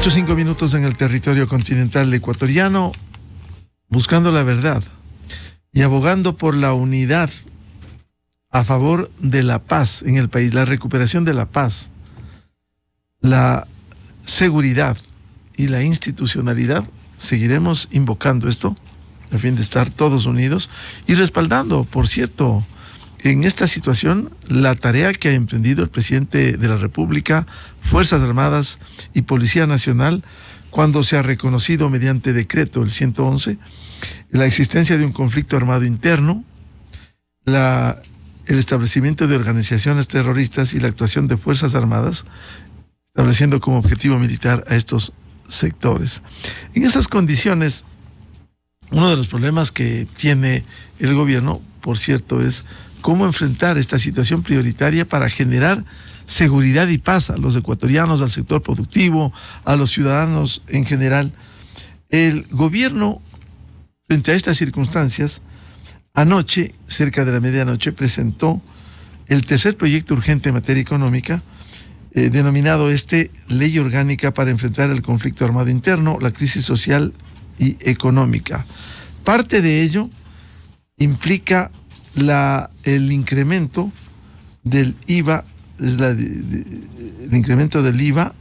8:05 en el territorio continental ecuatoriano, buscando la verdad y abogando por la unidad a favor de la paz en el país, la recuperación de la paz, la seguridad y la institucionalidad. Seguiremos invocando esto a fin de estar todos unidos y respaldando, por cierto, en esta situación, la tarea que ha emprendido el presidente de la República, Fuerzas Armadas y Policía Nacional, cuando se ha reconocido mediante decreto el 111 la existencia de un conflicto armado interno, el establecimiento de organizaciones terroristas y la actuación de Fuerzas Armadas, estableciendo como objetivo militar a estos sectores. En esas condiciones, uno de los problemas que tiene el gobierno, por cierto, es cómo enfrentar esta situación prioritaria para generar seguridad y paz a los ecuatorianos, al sector productivo, a los ciudadanos en general. El gobierno, frente a estas circunstancias, anoche, cerca de la medianoche, presentó el tercer proyecto urgente en materia económica, denominado Ley Orgánica para enfrentar el conflicto armado interno, la crisis social y económica. Parte de ello implica el incremento del IVA, el incremento del IVA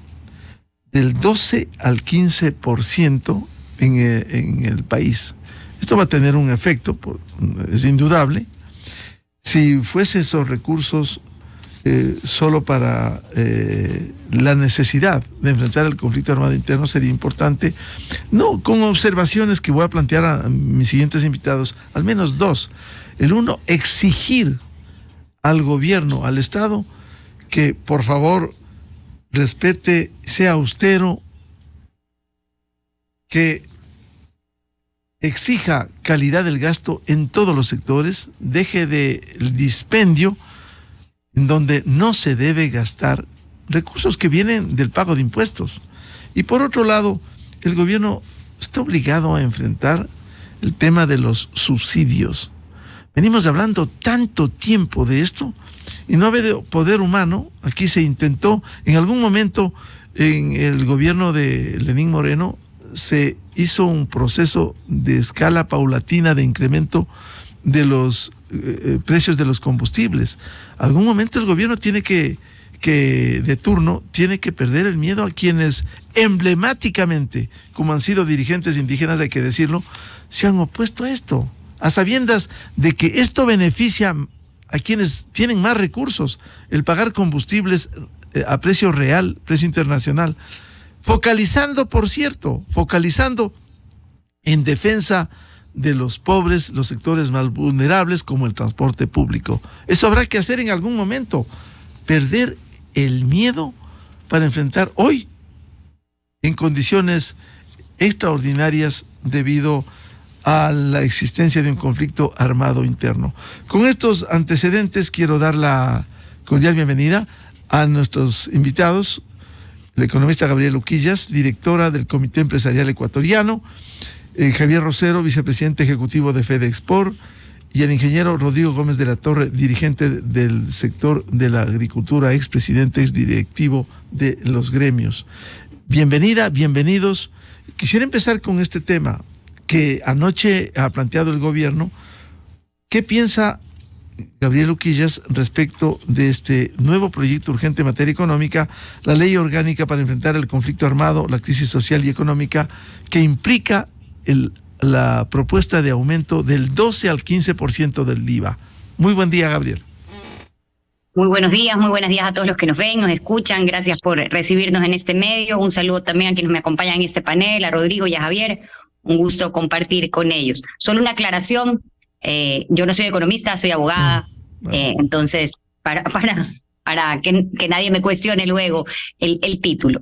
del 12 al 15% en el país. Esto va a tener un efecto, es indudable. Si fuese esos recursos solo para la necesidad de enfrentar el conflicto armado interno, sería importante, no, con observaciones que voy a plantear a mis siguientes invitados, al menos dos. El uno, exigir al gobierno, al Estado, que por favor respete, sea austero, que exija calidad del gasto en todos los sectores, deje del dispendio en donde no se debe gastar recursos que vienen del pago de impuestos. Y por otro lado, el gobierno está obligado a enfrentar el tema de los subsidios. Venimos hablando tanto tiempo de esto y no ha habido poder humano. Aquí se intentó, en algún momento en el gobierno de Lenín Moreno, se hizo un proceso de escala paulatina de incremento de los precios de los combustibles. Algún momento el gobierno tiene de turno, tiene que perder el miedo a quienes emblemáticamente, como han sido dirigentes indígenas, hay que decirlo, se han opuesto a esto, a sabiendas de que esto beneficia a quienes tienen más recursos, el pagar combustibles a precio real, precio internacional, focalizando en defensa de los pobres, los sectores más vulnerables, como el transporte público. Eso habrá que hacer en algún momento, perder el miedo para enfrentar hoy en condiciones extraordinarias debido a la existencia de un conflicto armado interno. Con estos antecedentes quiero dar la cordial bienvenida a nuestros invitados, la economista Gabriela Uquillas, directora del Comité Empresarial Ecuatoriano, Javier Rosero, vicepresidente ejecutivo de FEDEXPOR, y el ingeniero Rodrigo Gómez de la Torre, dirigente del sector de la agricultura, expresidente, exdirectivo de los gremios. Bienvenida, bienvenidos. Quisiera empezar con este tema que anoche ha planteado el gobierno. ¿Qué piensa Gabriel Uquillas respecto de este nuevo proyecto urgente en materia económica, la Ley Orgánica para enfrentar el conflicto armado, la crisis social y económica, que implica la propuesta de aumento del 12 al 15% del IVA? Muy buen día, Gabriel. Muy buenos días a todos los que nos ven, nos escuchan. Gracias por recibirnos en este medio. Un saludo también a quienes me acompañan en este panel, a Rodrigo y a Javier. Un gusto compartir con ellos. Solo una aclaración, yo no soy economista, soy abogada, entonces para que nadie me cuestione luego el título.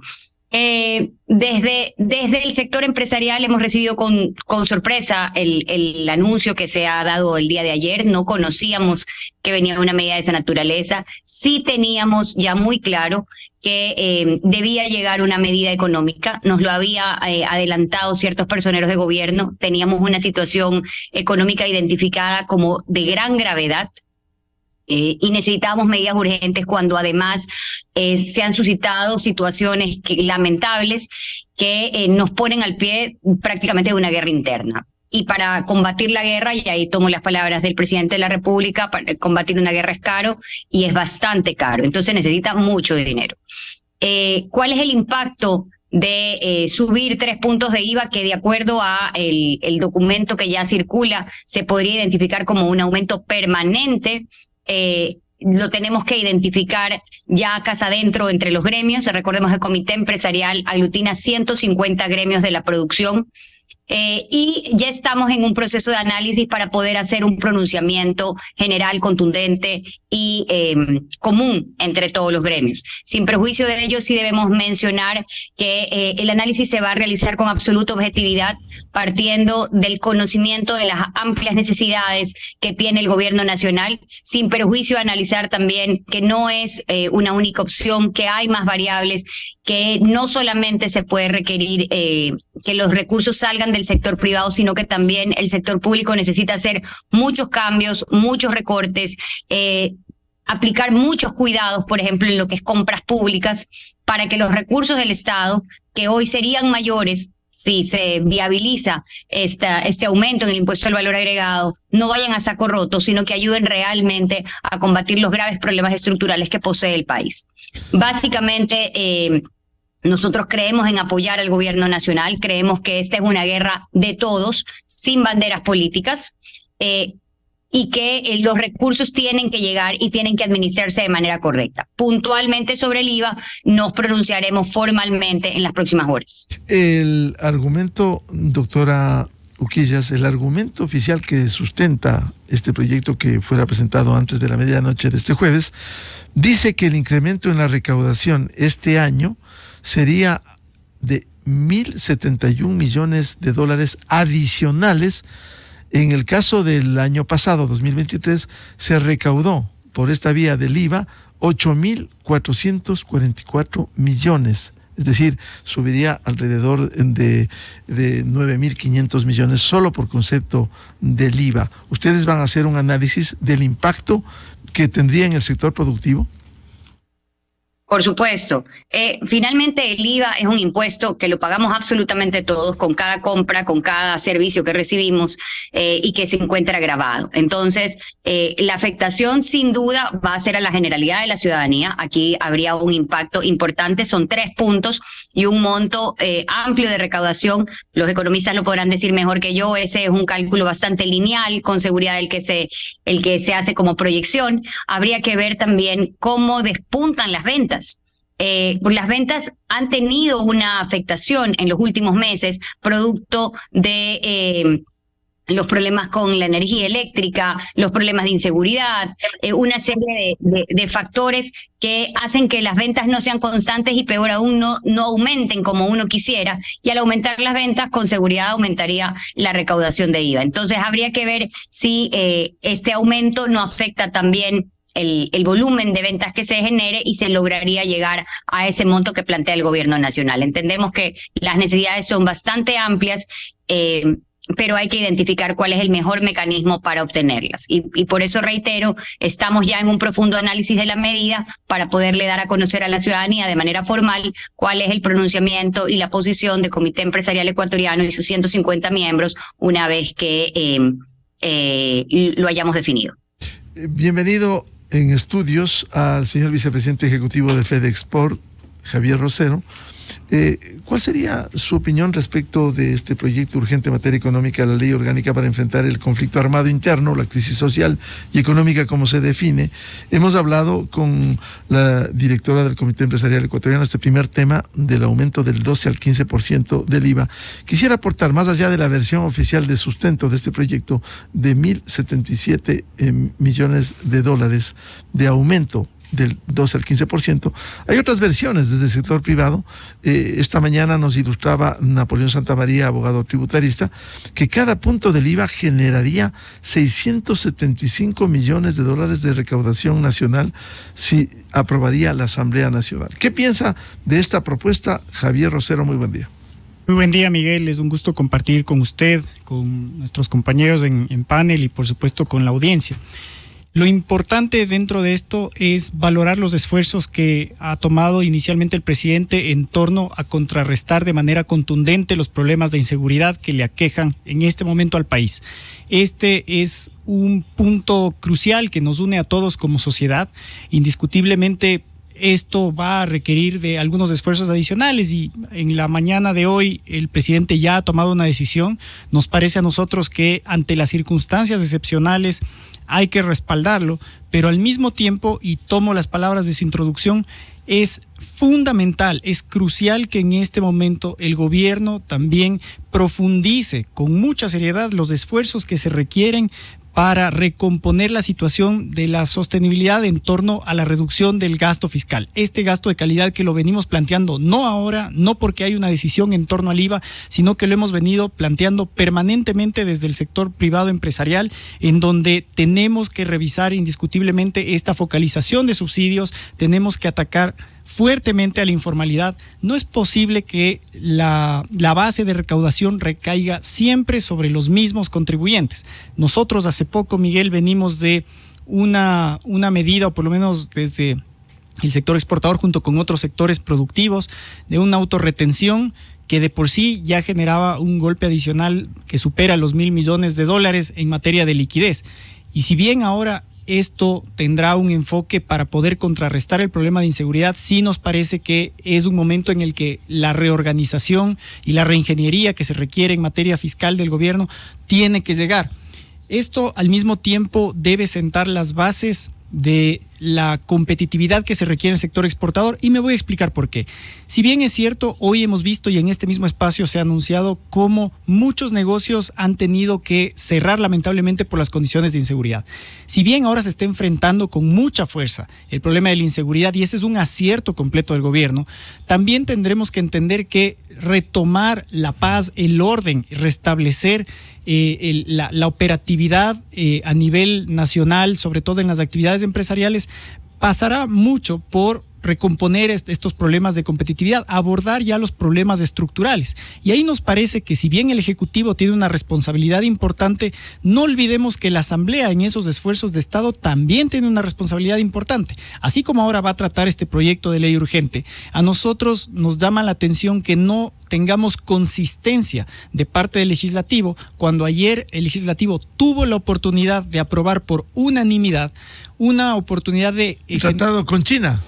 Desde el sector empresarial hemos recibido con sorpresa el anuncio que se ha dado el día de ayer. No conocíamos que venía una medida de esa naturaleza. Sí teníamos ya muy claro que debía llegar una medida económica. Nos lo había adelantado ciertos personeros de gobierno. Teníamos una situación económica identificada como de gran gravedad. Y necesitamos medidas urgentes cuando además se han suscitado situaciones lamentables que nos ponen al pie prácticamente de una guerra interna. Y para combatir la guerra, y ahí tomo las palabras del presidente de la República, para combatir una guerra es caro y es bastante caro, entonces necesita mucho dinero. ¿Cuál es el impacto de subir 3 puntos de IVA que de acuerdo a el documento que ya circula se podría identificar como un aumento permanente? Lo tenemos que identificar ya casa adentro entre los gremios. Recordemos que el Comité Empresarial aglutina 150 gremios de la producción. Y ya estamos en un proceso de análisis para poder hacer un pronunciamiento general, contundente y común entre todos los gremios. Sin perjuicio de ello, sí debemos mencionar que el análisis se va a realizar con absoluta objetividad, partiendo del conocimiento de las amplias necesidades que tiene el gobierno nacional, sin perjuicio de analizar también que no es una única opción, que hay más variables, que no solamente se puede requerir que los recursos salgan del sector privado, sino que también el sector público necesita hacer muchos cambios, muchos recortes, aplicar muchos cuidados, por ejemplo, en lo que es compras públicas, para que los recursos del Estado, que hoy serían mayores si se viabiliza este aumento en el impuesto al valor agregado, no vayan a saco roto, sino que ayuden realmente a combatir los graves problemas estructurales que posee el país. Básicamente, nosotros creemos en apoyar al gobierno nacional, creemos que esta es una guerra de todos, sin banderas políticas, y que los recursos tienen que llegar y tienen que administrarse de manera correcta. Puntualmente sobre el IVA nos pronunciaremos formalmente en las próximas horas. El argumento, doctora Uquillas, el argumento oficial que sustenta este proyecto que fuera presentado antes de la medianoche de este jueves, dice que el incremento en la recaudación este año sería de 1.071 millones de dólares adicionales. En el caso del año pasado, 2023, se recaudó por esta vía del IVA 8.444 millones. Es decir, subiría alrededor de 9.500 millones solo por concepto del IVA. ¿Ustedes van a hacer un análisis del impacto que tendría en el sector productivo? Por supuesto. Finalmente el IVA es un impuesto que lo pagamos absolutamente todos con cada compra, con cada servicio que recibimos y que se encuentra grabado. Entonces, la afectación sin duda va a ser a la generalidad de la ciudadanía. Aquí habría un impacto importante, son 3 puntos y un monto amplio de recaudación. Los economistas lo podrán decir mejor que yo. Ese es un cálculo bastante lineal, con seguridad el que se hace como proyección. Habría que ver también cómo despuntan las ventas. Las ventas han tenido una afectación en los últimos meses, producto de los problemas con la energía eléctrica, los problemas de inseguridad, una serie de factores que hacen que las ventas no sean constantes y peor aún no aumenten como uno quisiera, y al aumentar las ventas con seguridad aumentaría la recaudación de IVA. Entonces habría que ver si este aumento no afecta también el volumen de ventas que se genere y se lograría llegar a ese monto que plantea el gobierno nacional. Entendemos que las necesidades son bastante amplias, pero hay que identificar cuál es el mejor mecanismo para obtenerlas. Y por eso reitero, estamos ya en un profundo análisis de la medida para poderle dar a conocer a la ciudadanía de manera formal cuál es el pronunciamiento y la posición del Comité Empresarial Ecuatoriano y sus 150 miembros una vez que lo hayamos definido. Bienvenido en estudios al señor vicepresidente ejecutivo de FedExport, Javier Rosero. ¿Cuál sería su opinión respecto de este proyecto urgente en materia económica, la ley orgánica para enfrentar el conflicto armado interno, la crisis social y económica como se define? Hemos hablado con la directora del Comité Empresarial Ecuatoriano este primer tema del aumento del 12 al 15% del IVA. Quisiera aportar, más allá de la versión oficial de sustento de este proyecto de 1.077 millones de dólares de aumento del 12 al 15%. Hay otras versiones desde el sector privado. Esta mañana nos ilustraba Napoleón Santamaría, abogado tributarista, que cada punto del IVA generaría 675 millones de dólares de recaudación nacional si aprobaría la Asamblea Nacional. ¿Qué piensa de esta propuesta, Javier Rosero? Muy buen día. Muy buen día, Miguel. Es un gusto compartir con usted, con nuestros compañeros en panel y por supuesto con la audiencia. Lo importante dentro de esto es valorar los esfuerzos que ha tomado inicialmente el presidente en torno a contrarrestar de manera contundente los problemas de inseguridad que le aquejan en este momento al país. Este es un punto crucial que nos une a todos como sociedad. Indiscutiblemente, esto va a requerir de algunos esfuerzos adicionales y en la mañana de hoy el presidente ya ha tomado una decisión. Nos parece a nosotros que ante las circunstancias excepcionales hay que respaldarlo, pero al mismo tiempo, y tomo las palabras de su introducción, es fundamental, es crucial que en este momento el gobierno también profundice con mucha seriedad los esfuerzos que se requieren para recomponer la situación de la sostenibilidad en torno a la reducción del gasto fiscal. Este gasto de calidad que lo venimos planteando no ahora, no porque hay una decisión en torno al IVA, sino que lo hemos venido planteando permanentemente desde el sector privado empresarial, en donde tenemos que revisar indiscutiblemente esta focalización de subsidios, tenemos que atacar fuertemente a la informalidad. No es posible que la base de recaudación recaiga siempre sobre los mismos contribuyentes. Nosotros hace poco, Miguel, venimos de una medida, o por lo menos desde el sector exportador junto con otros sectores productivos, de una autorretención que de por sí ya generaba un golpe adicional que supera los $1,000 millones en materia de liquidez. Y si bien ahora esto tendrá un enfoque para poder contrarrestar el problema de inseguridad, sí nos parece que es un momento en el que la reorganización y la reingeniería que se requiere en materia fiscal del gobierno tiene que llegar. Esto al mismo tiempo debe sentar las bases de la competitividad que se requiere en el sector exportador, y me voy a explicar por qué. Si bien es cierto, hoy hemos visto y en este mismo espacio se ha anunciado cómo muchos negocios han tenido que cerrar lamentablemente por las condiciones de inseguridad. Si bien ahora se está enfrentando con mucha fuerza el problema de la inseguridad, y ese es un acierto completo del gobierno, también tendremos que entender que retomar la paz, el orden, restablecer la operatividad a nivel nacional, sobre todo en las actividades empresariales, pasará mucho por recomponer estos problemas de competitividad, abordar ya los problemas estructurales. Y ahí nos parece que si bien el Ejecutivo tiene una responsabilidad importante, no olvidemos que la Asamblea en esos esfuerzos de Estado también tiene una responsabilidad importante. Así como ahora va a tratar este proyecto de ley urgente, a nosotros nos llama la atención que no tengamos consistencia de parte del Legislativo, cuando ayer el Legislativo tuvo la oportunidad de aprobar por unanimidad una oportunidad de tratado con China,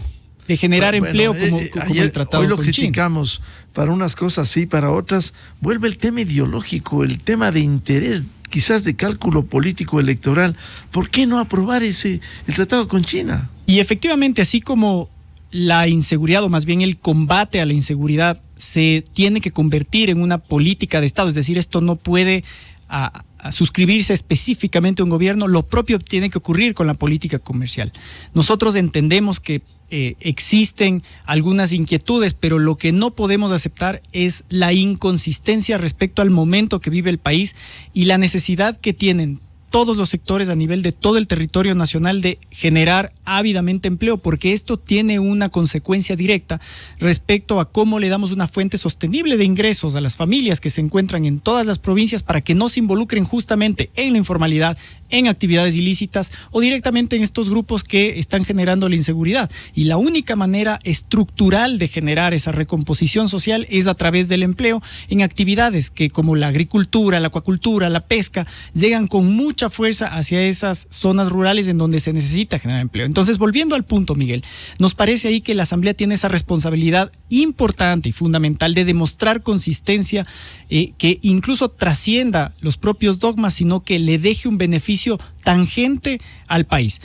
de generar empleo como ayer, el tratado hoy lo con criticamos China. Para unas cosas sí, para otras vuelve el tema ideológico, el tema de interés, quizás de cálculo político electoral. ¿Por qué no aprobar el tratado con China? Y efectivamente, así como la inseguridad, o más bien el combate a la inseguridad, se tiene que convertir en una política de Estado, es decir, esto no puede a suscribirse específicamente a un gobierno, lo propio tiene que ocurrir con la política comercial. Nosotros entendemos que existen algunas inquietudes, pero lo que no podemos aceptar es la inconsistencia respecto al momento que vive el país y la necesidad que tienen todos los sectores a nivel de todo el territorio nacional de generar ávidamente empleo, porque esto tiene una consecuencia directa respecto a cómo le damos una fuente sostenible de ingresos a las familias que se encuentran en todas las provincias para que no se involucren justamente en la informalidad, en actividades ilícitas o directamente en estos grupos que están generando la inseguridad. Y la única manera estructural de generar esa recomposición social es a través del empleo en actividades que, como la agricultura, la acuacultura, la pesca, llegan con mucha fuerza hacia esas zonas rurales en donde se necesita generar empleo. Entonces, volviendo al punto, Miguel, nos parece ahí que la Asamblea tiene esa responsabilidad importante y fundamental de demostrar consistencia que incluso trascienda los propios dogmas, sino que le deje un beneficio tangente al país.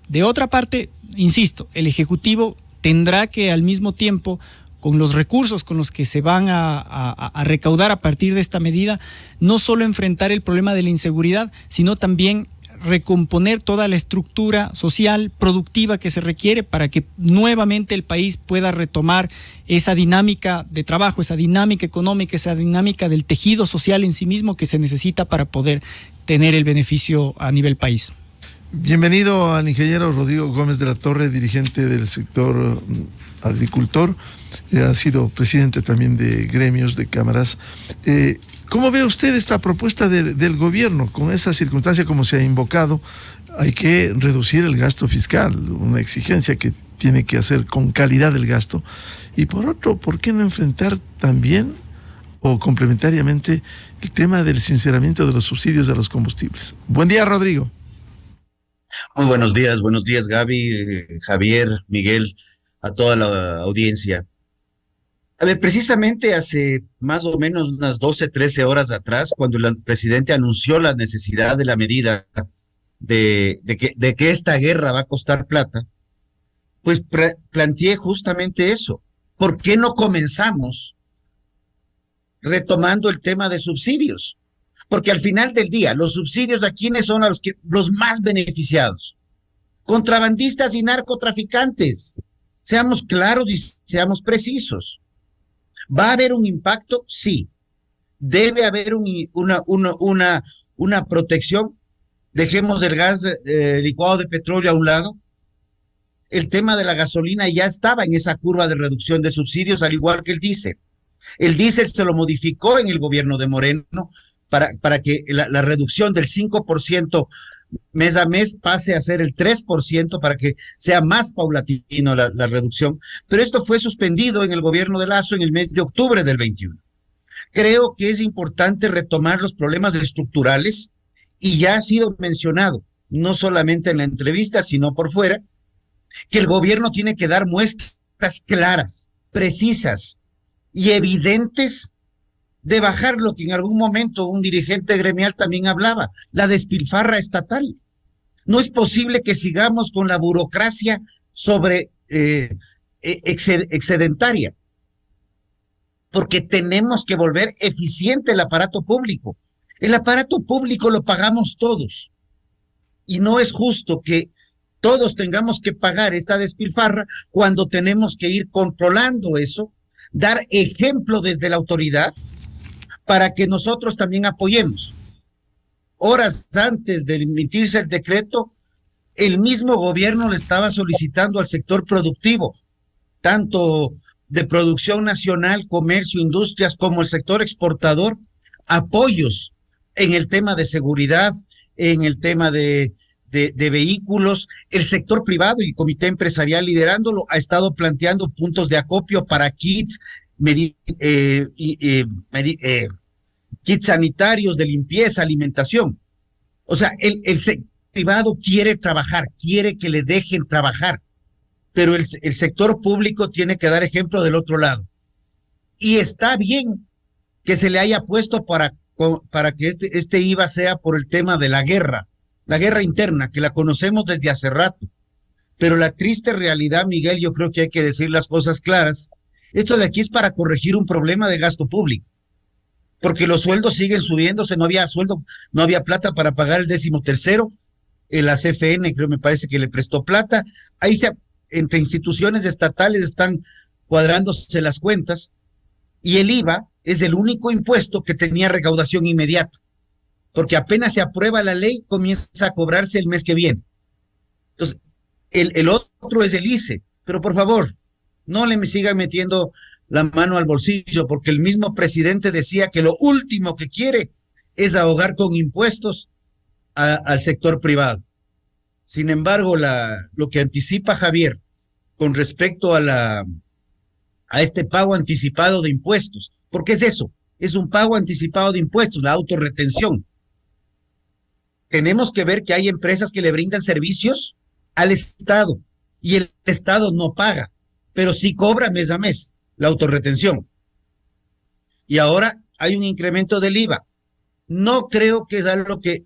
De otra parte, insisto, el Ejecutivo tendrá que al mismo tiempo, con los recursos con los que se van a recaudar a partir de esta medida, no solo enfrentar el problema de la inseguridad, sino también recomponer toda la estructura social, productiva que se requiere para que nuevamente el país pueda retomar esa dinámica de trabajo, esa dinámica económica, esa dinámica del tejido social en sí mismo que se necesita para poder tener el beneficio a nivel país. Bienvenido al ingeniero Rodrigo Gómez de la Torre, dirigente del sector agricultor. Ha sido presidente también de gremios, de cámaras. ¿Cómo ve usted esta propuesta del gobierno? Con esa circunstancia como se ha invocado, hay que reducir el gasto fiscal, una exigencia que tiene que hacer con calidad el gasto. Y por otro, ¿por qué no enfrentar también o complementariamente el tema del sinceramiento de los subsidios a los combustibles? Buen día, Rodrigo. Muy buenos días Gaby, Javier, Miguel, a toda la audiencia. A ver, precisamente hace más o menos unas 12, 13 horas atrás, cuando el presidente anunció la necesidad de la medida de que esta guerra va a costar plata, pues planteé justamente eso. ¿Por qué no comenzamos retomando el tema de subsidios? Porque al final del día, los subsidios a quiénes son los más beneficiados. Contrabandistas y narcotraficantes. Seamos claros y seamos precisos. ¿Va a haber un impacto? Sí. Debe haber una protección. Dejemos el gas licuado de petróleo a un lado. El tema de la gasolina ya estaba en esa curva de reducción de subsidios, al igual que el diésel. El diésel se lo modificó en el gobierno de Moreno para que la reducción del 5% mes a mes pase a ser el 3%, para que sea más paulatino la reducción. Pero esto fue suspendido en el gobierno de Lasso en el mes de octubre del 21. Creo que es importante retomar los problemas estructurales, y ya ha sido mencionado, no solamente en la entrevista, sino por fuera, que el gobierno tiene que dar muestras claras, precisas y evidentes de bajar lo que en algún momento un dirigente gremial también hablaba, la despilfarra estatal. No es posible que sigamos con la burocracia excedentaria, porque tenemos que volver eficiente el aparato público. El aparato público lo pagamos todos, y no es justo que todos tengamos que pagar esta despilfarra cuando tenemos que ir controlando eso, dar ejemplo desde la autoridad, para que nosotros también apoyemos. Horas antes de emitirse el decreto, el mismo gobierno le estaba solicitando al sector productivo, tanto de producción nacional, comercio, industrias, como el sector exportador, apoyos en el tema de seguridad, en el tema de vehículos. El sector privado y el comité empresarial liderándolo ha estado planteando puntos de acopio para kits, kits sanitarios de limpieza, alimentación. O sea, el sector privado quiere trabajar, quiere que le dejen trabajar, pero el sector público tiene que dar ejemplo del otro lado. Y está bien que se le haya puesto para que este IVA sea por el tema de la guerra interna, que la conocemos desde hace rato. Pero la triste realidad, Miguel, yo creo que hay que decir las cosas claras. Esto de aquí es para corregir un problema de gasto público, porque los sueldos siguen subiéndose, no había sueldo, no había plata para pagar el 13º, la CFN me parece que le prestó plata, ahí entre instituciones estatales están cuadrándose las cuentas, y el IVA es el único impuesto que tenía recaudación inmediata, porque apenas se aprueba la ley, comienza a cobrarse el mes que viene. Entonces, el otro es el ICE, pero por favor, no le sigan metiendo la mano al bolsillo, porque el mismo presidente decía que lo último que quiere es ahogar con impuestos al sector privado. Sin embargo, lo que anticipa Javier con respecto a este pago anticipado de impuestos, porque es eso, es un pago anticipado de impuestos, la autorretención. Tenemos que ver que hay empresas que le brindan servicios al Estado, y el Estado no paga, pero sí cobra mes a mes la autorretención. Y ahora hay un incremento del IVA. No creo que es algo que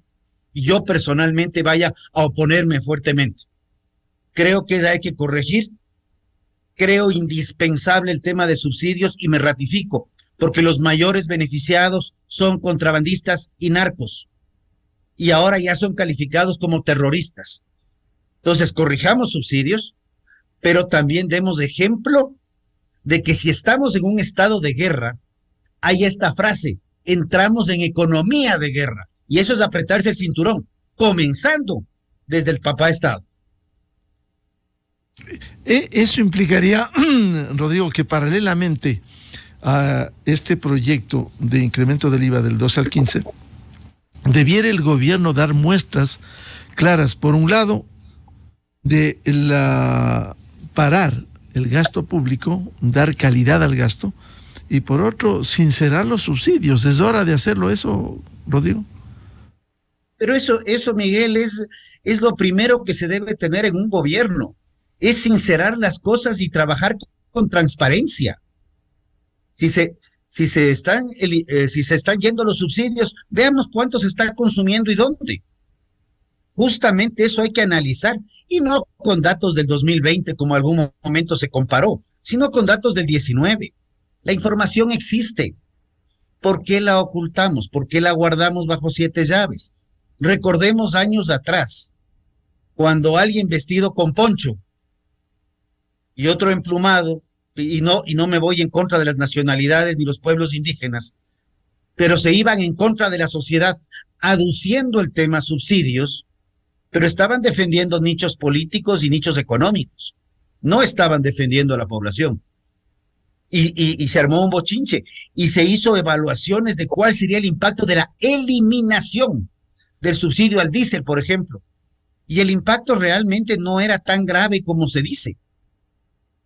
yo personalmente vaya a oponerme fuertemente. Creo que hay que corregir. Creo indispensable el tema de subsidios, y me ratifico, porque los mayores beneficiados son contrabandistas y narcos, y ahora ya son calificados como terroristas. Entonces, corrijamos subsidios, pero también demos ejemplo de que si estamos en un estado de guerra, hay esta frase: entramos en economía de guerra, y eso es apretarse el cinturón, comenzando desde el papá Estado. Eso implicaría, Rodrigo, que paralelamente a este proyecto de incremento del IVA del 12 al 15, debiera el gobierno dar muestras claras, por un lado, de parar el gasto público, dar calidad al gasto, y por otro, sincerar los subsidios. ¿Es hora de hacerlo eso, Rodrigo? Pero eso, Miguel, es lo primero que se debe tener en un gobierno, es sincerar las cosas y trabajar con transparencia. Si se están yendo los subsidios, veamos cuánto se está consumiendo y dónde. Justamente eso hay que analizar, y no con datos del 2020 como algún momento se comparó, sino con datos del 19. La información existe. ¿Por qué la ocultamos? ¿Por qué la guardamos bajo 7 llaves? Recordemos años atrás, cuando alguien vestido con poncho y otro emplumado, y no me voy en contra de las nacionalidades ni los pueblos indígenas, pero se iban en contra de la sociedad aduciendo el tema subsidios, pero estaban defendiendo nichos políticos y nichos económicos, no estaban defendiendo a la población. Y se armó un bochinche y se hizo evaluaciones de cuál sería el impacto de la eliminación del subsidio al diésel, por ejemplo, y el impacto realmente no era tan grave como se dice.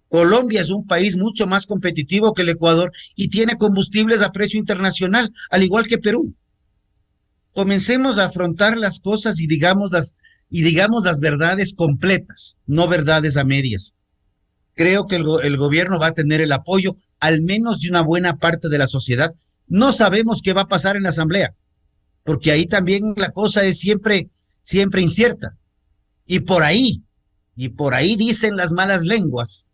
Colombia es un país mucho más competitivo que el Ecuador y tiene combustibles a precio internacional, al igual que Perú. Comencemos a afrontar las cosas y digamos las verdades completas, no verdades a medias. Creo que el gobierno va a tener el apoyo, al menos de una buena parte de la sociedad. No sabemos qué va a pasar en la Asamblea, porque ahí también la cosa es siempre incierta. Y por ahí dicen las malas lenguas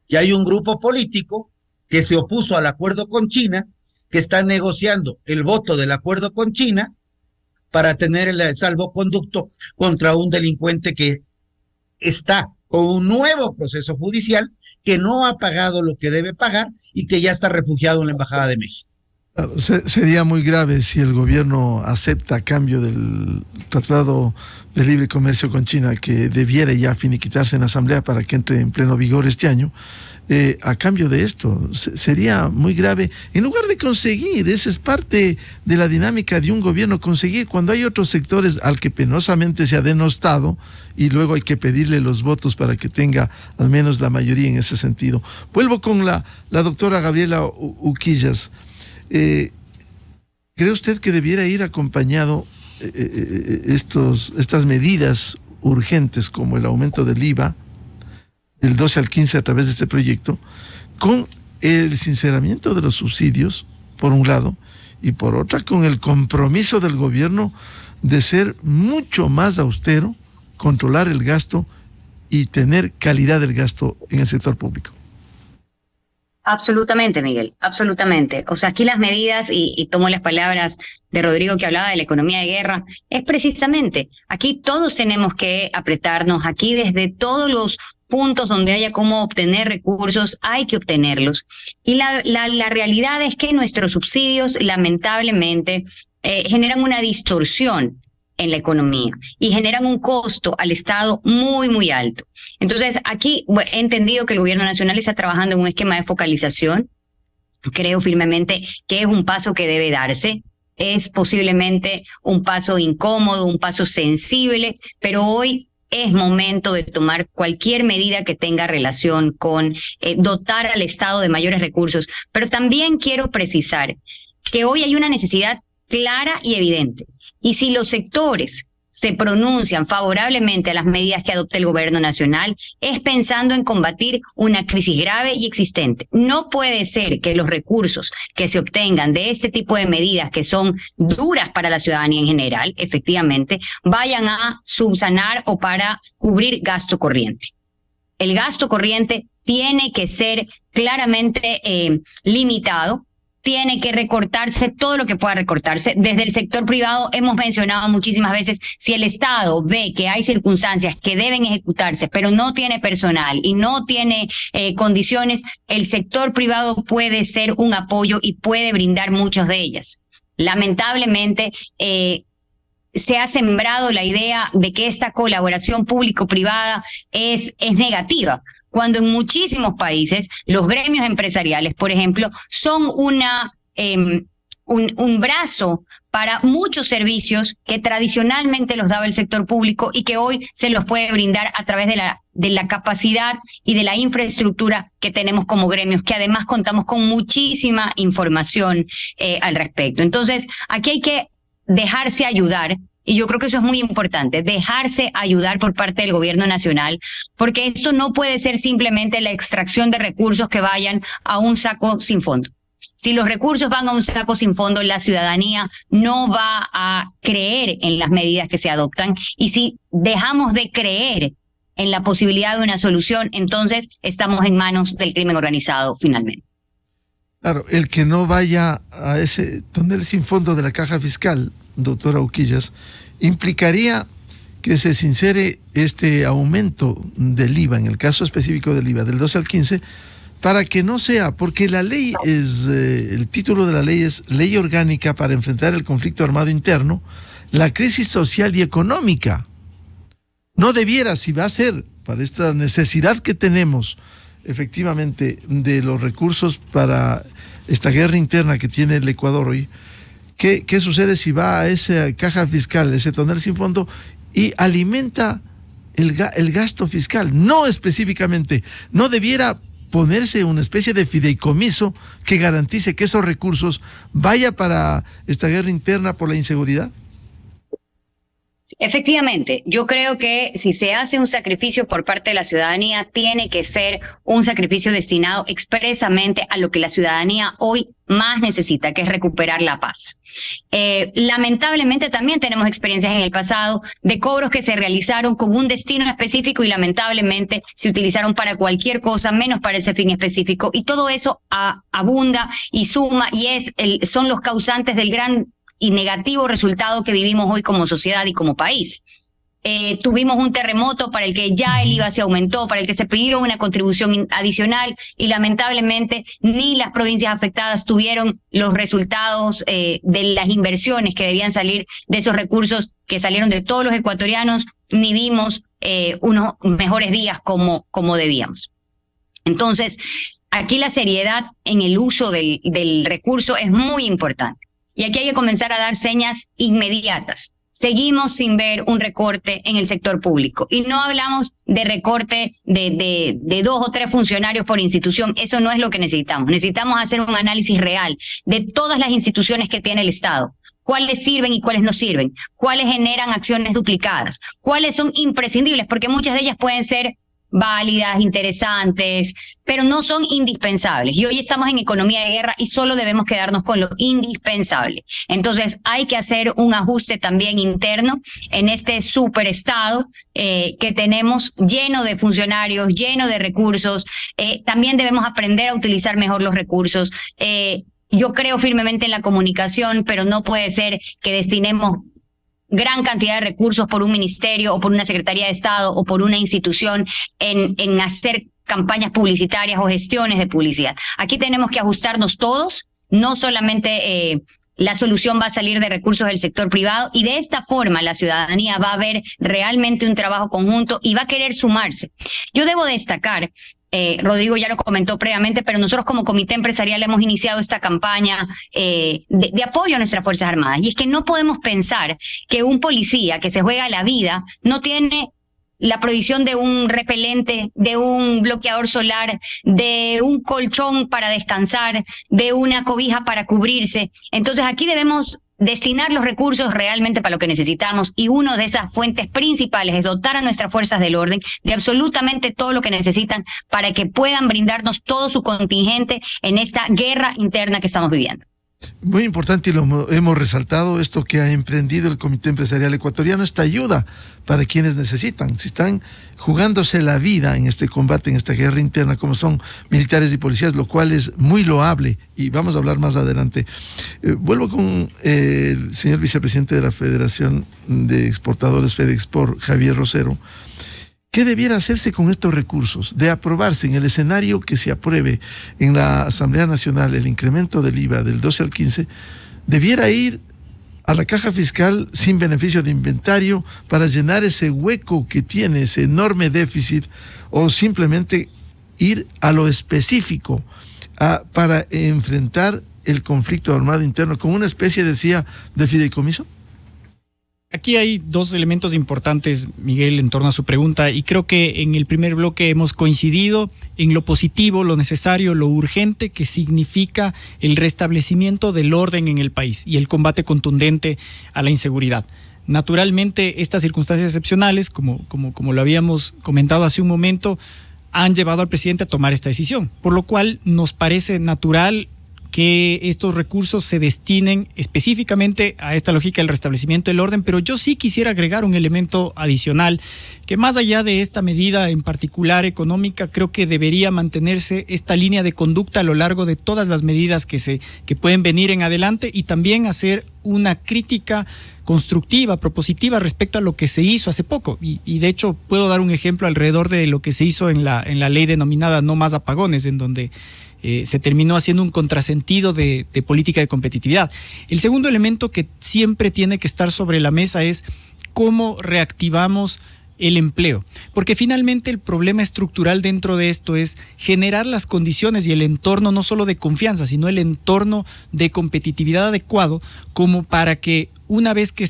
que hay un grupo político que se opuso al acuerdo con China, que está negociando el voto del acuerdo con China para tener el salvoconducto contra un delincuente que está con un nuevo proceso judicial, que no ha pagado lo que debe pagar y que ya está refugiado en la Embajada de México. Claro, sería muy grave si el gobierno acepta a cambio del Tratado de Libre Comercio con China, que debiera ya finiquitarse en la Asamblea para que entre en pleno vigor este año. A cambio de esto, sería muy grave. En lugar de conseguir, esa es parte de la dinámica de un gobierno, conseguir cuando hay otros sectores al que penosamente se ha denostado y luego hay que pedirle los votos para que tenga al menos la mayoría en ese sentido. Vuelvo con la doctora Gabriela Uquillas. ¿Cree usted que debiera ir acompañado estas medidas urgentes como el aumento del IVA del 12 al 15 a través de este proyecto, con el sinceramiento de los subsidios, por un lado, y por otra, con el compromiso del gobierno de ser mucho más austero, controlar el gasto y tener calidad del gasto en el sector público? Absolutamente, Miguel, absolutamente. O sea, aquí las medidas, y tomo las palabras de Rodrigo que hablaba de la economía de guerra, es precisamente, aquí todos tenemos que apretarnos, aquí desde todos los puntos donde haya cómo obtener recursos, hay que obtenerlos. Y la realidad es que nuestros subsidios, lamentablemente, generan una distorsión en la economía y generan un costo al Estado muy, muy alto. Entonces, aquí he entendido que el gobierno nacional está trabajando en un esquema de focalización. Creo firmemente que es un paso que debe darse. Es posiblemente un paso incómodo, un paso sensible, pero hoy es momento de tomar cualquier medida que tenga relación con dotar al Estado de mayores recursos. Pero también quiero precisar que hoy hay una necesidad clara y evidente. Y si los sectores se pronuncian favorablemente a las medidas que adopte el gobierno nacional, es pensando en combatir una crisis grave y existente. No puede ser que los recursos que se obtengan de este tipo de medidas, que son duras para la ciudadanía en general, efectivamente, vayan a subsanar o para cubrir gasto corriente. El gasto corriente tiene que ser claramente limitado. Tiene que recortarse todo lo que pueda recortarse. Desde el sector privado hemos mencionado muchísimas veces, si el Estado ve que hay circunstancias que deben ejecutarse, pero no tiene personal y no tiene condiciones, el sector privado puede ser un apoyo y puede brindar muchas de ellas. Lamentablemente, se ha sembrado la idea de que esta colaboración público-privada es negativa, cuando en muchísimos países los gremios empresariales, por ejemplo, son un brazo para muchos servicios que tradicionalmente los daba el sector público y que hoy se los puede brindar a través de la capacidad y de la infraestructura que tenemos como gremios, que además contamos con muchísima información al respecto. Entonces, aquí hay que dejarse ayudar, y yo creo que eso es muy importante, dejarse ayudar por parte del gobierno nacional, porque esto no puede ser simplemente la extracción de recursos que vayan a un saco sin fondo. Si los recursos van a un saco sin fondo, la ciudadanía no va a creer en las medidas que se adoptan, y si dejamos de creer en la posibilidad de una solución, entonces estamos en manos del crimen organizado finalmente. Claro, el que no vaya a ese túnel sin fondo de la caja fiscal, doctora Uquillas, implicaría que se sincere este aumento del IVA, en el caso específico del IVA, del 12 al 15, para que no sea, porque la ley es, el título de la ley es Ley Orgánica para enfrentar el conflicto armado interno, la crisis social y económica. No debiera, si va a ser para esta necesidad que tenemos efectivamente de los recursos para esta guerra interna que tiene el Ecuador hoy, ¿qué sucede si va a esa caja fiscal, ese tonel sin fondo, y alimenta el gasto fiscal? No específicamente, no debiera ponerse una especie de fideicomiso que garantice que esos recursos vaya para esta guerra interna por la inseguridad. Efectivamente, yo creo que si se hace un sacrificio por parte de la ciudadanía, tiene que ser un sacrificio destinado expresamente a lo que la ciudadanía hoy más necesita, que es recuperar la paz. Lamentablemente también tenemos experiencias en el pasado de cobros que se realizaron con un destino específico y lamentablemente se utilizaron para cualquier cosa menos para ese fin específico, y todo eso abunda y suma y son los causantes del gran y negativo resultado que vivimos hoy como sociedad y como país. Tuvimos un terremoto para el que ya el IVA se aumentó, para el que se pidió una contribución adicional, y lamentablemente ni las provincias afectadas tuvieron los resultados de las inversiones que debían salir de esos recursos que salieron de todos los ecuatorianos, ni vimos unos mejores días como debíamos. Entonces, aquí la seriedad en el uso del recurso es muy importante. Y aquí hay que comenzar a dar señas inmediatas. Seguimos sin ver un recorte en el sector público. Y no hablamos de recorte de 2 o 3 funcionarios por institución. Eso no es lo que necesitamos. Necesitamos hacer un análisis real de todas las instituciones que tiene el Estado. ¿Cuáles sirven y cuáles no sirven? ¿Cuáles generan acciones duplicadas? ¿Cuáles son imprescindibles? Porque muchas de ellas pueden ser válidas, interesantes, pero no son indispensables. Y hoy estamos en economía de guerra y solo debemos quedarnos con lo indispensable. Entonces hay que hacer un ajuste también interno en este superestado que tenemos, lleno de funcionarios, lleno de recursos. También debemos aprender a utilizar mejor los recursos. Yo creo firmemente en la comunicación, pero no puede ser que destinemos gran cantidad de recursos por un ministerio o por una secretaría de Estado o por una institución en hacer campañas publicitarias o gestiones de publicidad. Aquí tenemos que ajustarnos todos, no solamente la solución va a salir de recursos del sector privado, y de esta forma la ciudadanía va a ver realmente un trabajo conjunto y va a querer sumarse. Yo debo destacar, Rodrigo ya lo comentó previamente, pero nosotros como comité empresarial hemos iniciado esta campaña de apoyo a nuestras Fuerzas Armadas. Y es que no podemos pensar que un policía que se juega la vida no tiene la provisión de un repelente, de un bloqueador solar, de un colchón para descansar, de una cobija para cubrirse. Entonces aquí debemos destinar los recursos realmente para lo que necesitamos, y una de esas fuentes principales es dotar a nuestras fuerzas del orden de absolutamente todo lo que necesitan para que puedan brindarnos todo su contingente en esta guerra interna que estamos viviendo. Muy importante, y lo hemos resaltado, esto que ha emprendido el Comité Empresarial Ecuatoriano, esta ayuda para quienes necesitan. Si están jugándose la vida en este combate, en esta guerra interna, como son militares y policías, lo cual es muy loable, y vamos a hablar más adelante. Vuelvo con el señor vicepresidente de la Federación de Exportadores, FEDEXPOR, Javier Rosero. ¿Qué debiera hacerse con estos recursos? De aprobarse en el escenario que se apruebe en la Asamblea Nacional el incremento del IVA del 12 al 15, debiera ir a la caja fiscal sin beneficio de inventario para llenar ese hueco que tiene, ese enorme déficit, o simplemente ir a lo específico para enfrentar el conflicto armado interno como una especie, decía, de fideicomiso? Aquí hay dos elementos importantes, Miguel, en torno a su pregunta, y creo que en el primer bloque hemos coincidido en lo positivo, lo necesario, lo urgente que significa el restablecimiento del orden en el país y el combate contundente a la inseguridad. Naturalmente, estas circunstancias excepcionales, como lo habíamos comentado hace un momento, han llevado al presidente a tomar esta decisión, por lo cual nos parece natural que estos recursos se destinen específicamente a esta lógica del restablecimiento del orden, pero yo sí quisiera agregar un elemento adicional, que más allá de esta medida en particular económica, creo que debería mantenerse esta línea de conducta a lo largo de todas las medidas que pueden venir en adelante, y también hacer una crítica constructiva, propositiva respecto a lo que se hizo hace poco. Y de hecho puedo dar un ejemplo alrededor de lo que se hizo en la ley denominada No Más Apagones, en donde se terminó haciendo un contrasentido de política de competitividad. El segundo elemento que siempre tiene que estar sobre la mesa es cómo reactivamos el empleo, porque finalmente el problema estructural dentro de esto es generar las condiciones y el entorno no solo de confianza, sino el entorno de competitividad adecuado, como para que una vez que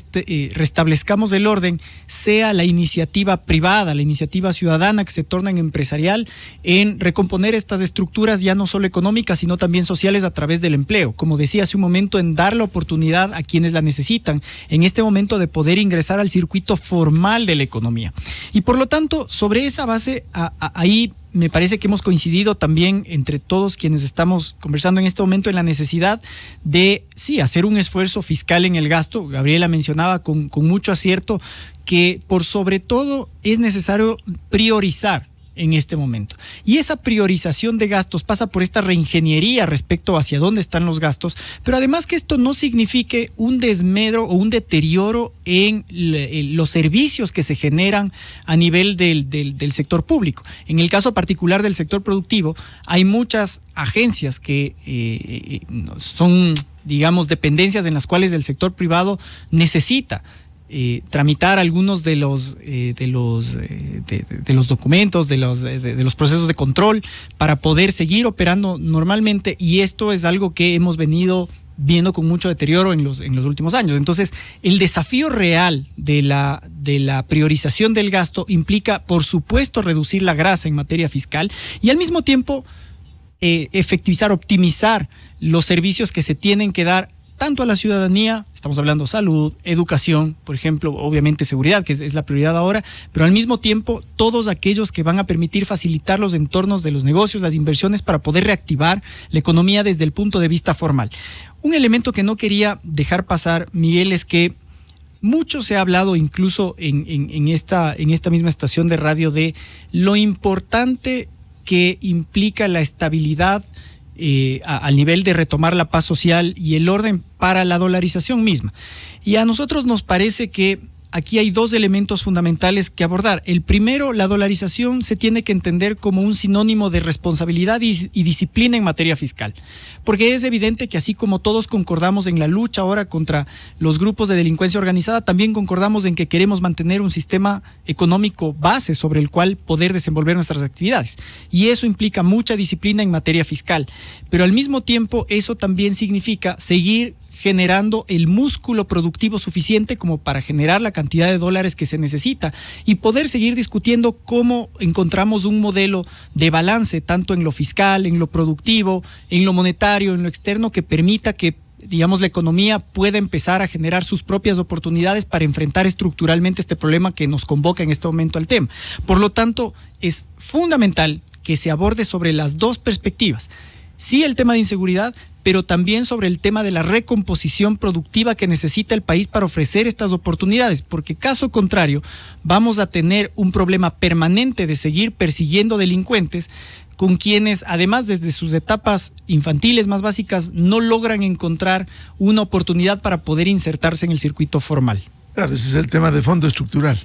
restablezcamos el orden, sea la iniciativa privada, la iniciativa ciudadana que se torna en empresarial, en recomponer estas estructuras ya no solo económicas, sino también sociales a través del empleo. Como decía hace un momento, en dar la oportunidad a quienes la necesitan, en este momento de poder ingresar al circuito formal de la economía. Y por lo tanto, sobre esa base, ahí me parece que hemos coincidido también entre todos quienes estamos conversando en este momento en la necesidad de, sí, hacer un esfuerzo fiscal en el gasto. Gabriela mencionaba con mucho acierto que por sobre todo es necesario priorizar en este momento. Y esa priorización de gastos pasa por esta reingeniería respecto hacia dónde están los gastos, pero además que esto no signifique un desmedro o un deterioro en los servicios que se generan a nivel del sector público. En el caso particular del sector productivo, hay muchas agencias que son, digamos, dependencias en las cuales el sector privado necesita tramitar algunos de los documentos, de los procesos de control para poder seguir operando normalmente, y esto es algo que hemos venido viendo con mucho deterioro en los últimos años. Entonces, el desafío real de la priorización del gasto implica, por supuesto, reducir la grasa en materia fiscal y al mismo tiempo efectivizar, optimizar los servicios que se tienen que dar tanto a la ciudadanía, estamos hablando salud, educación, por ejemplo, obviamente seguridad, que es la prioridad ahora, pero al mismo tiempo todos aquellos que van a permitir facilitar los entornos de los negocios, las inversiones, para poder reactivar la economía desde el punto de vista formal. Un elemento que no quería dejar pasar, Miguel, es que mucho se ha hablado incluso en esta misma estación de radio de lo importante que implica la estabilidad al nivel de retomar la paz social y el orden para la dolarización misma. Y a nosotros nos parece que aquí hay dos elementos fundamentales que abordar. El primero, la dolarización se tiene que entender como un sinónimo de responsabilidad y disciplina en materia fiscal, porque es evidente que así como todos concordamos en la lucha ahora contra los grupos de delincuencia organizada, también concordamos en que queremos mantener un sistema económico base sobre el cual poder desenvolver nuestras actividades, y eso implica mucha disciplina en materia fiscal, pero al mismo tiempo eso también significa seguir generando el músculo productivo suficiente como para generar la cantidad de dólares que se necesita y poder seguir discutiendo cómo encontramos un modelo de balance tanto en lo fiscal, en lo productivo, en lo monetario, en lo externo, que permita que, digamos, la economía pueda empezar a generar sus propias oportunidades para enfrentar estructuralmente este problema que nos convoca en este momento al tema. Por lo tanto, es fundamental que se aborde sobre las dos perspectivas. Sí, el tema de inseguridad, pero también sobre el tema de la recomposición productiva que necesita el país para ofrecer estas oportunidades, porque caso contrario vamos a tener un problema permanente de seguir persiguiendo delincuentes con quienes, además, desde sus etapas infantiles más básicas, no logran encontrar una oportunidad para poder insertarse en el circuito formal. Claro, ese es el tema de fondo estructural.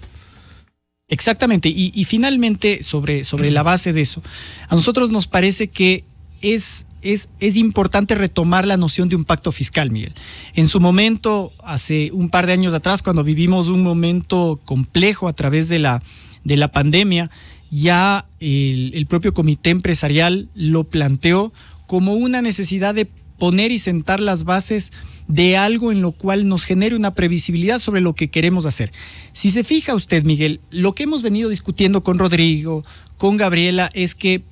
Exactamente, y finalmente sobre la base de eso, a nosotros nos parece que es es importante retomar la noción de un pacto fiscal, Miguel. En su momento, hace un par de años atrás, cuando vivimos un momento complejo a través de la pandemia, ya el propio comité empresarial lo planteó como una necesidad de poner y sentar las bases de algo en lo cual nos genere una previsibilidad sobre lo que queremos hacer. Si se fija usted, Miguel, lo que hemos venido discutiendo con Rodrigo, con Gabriela, es que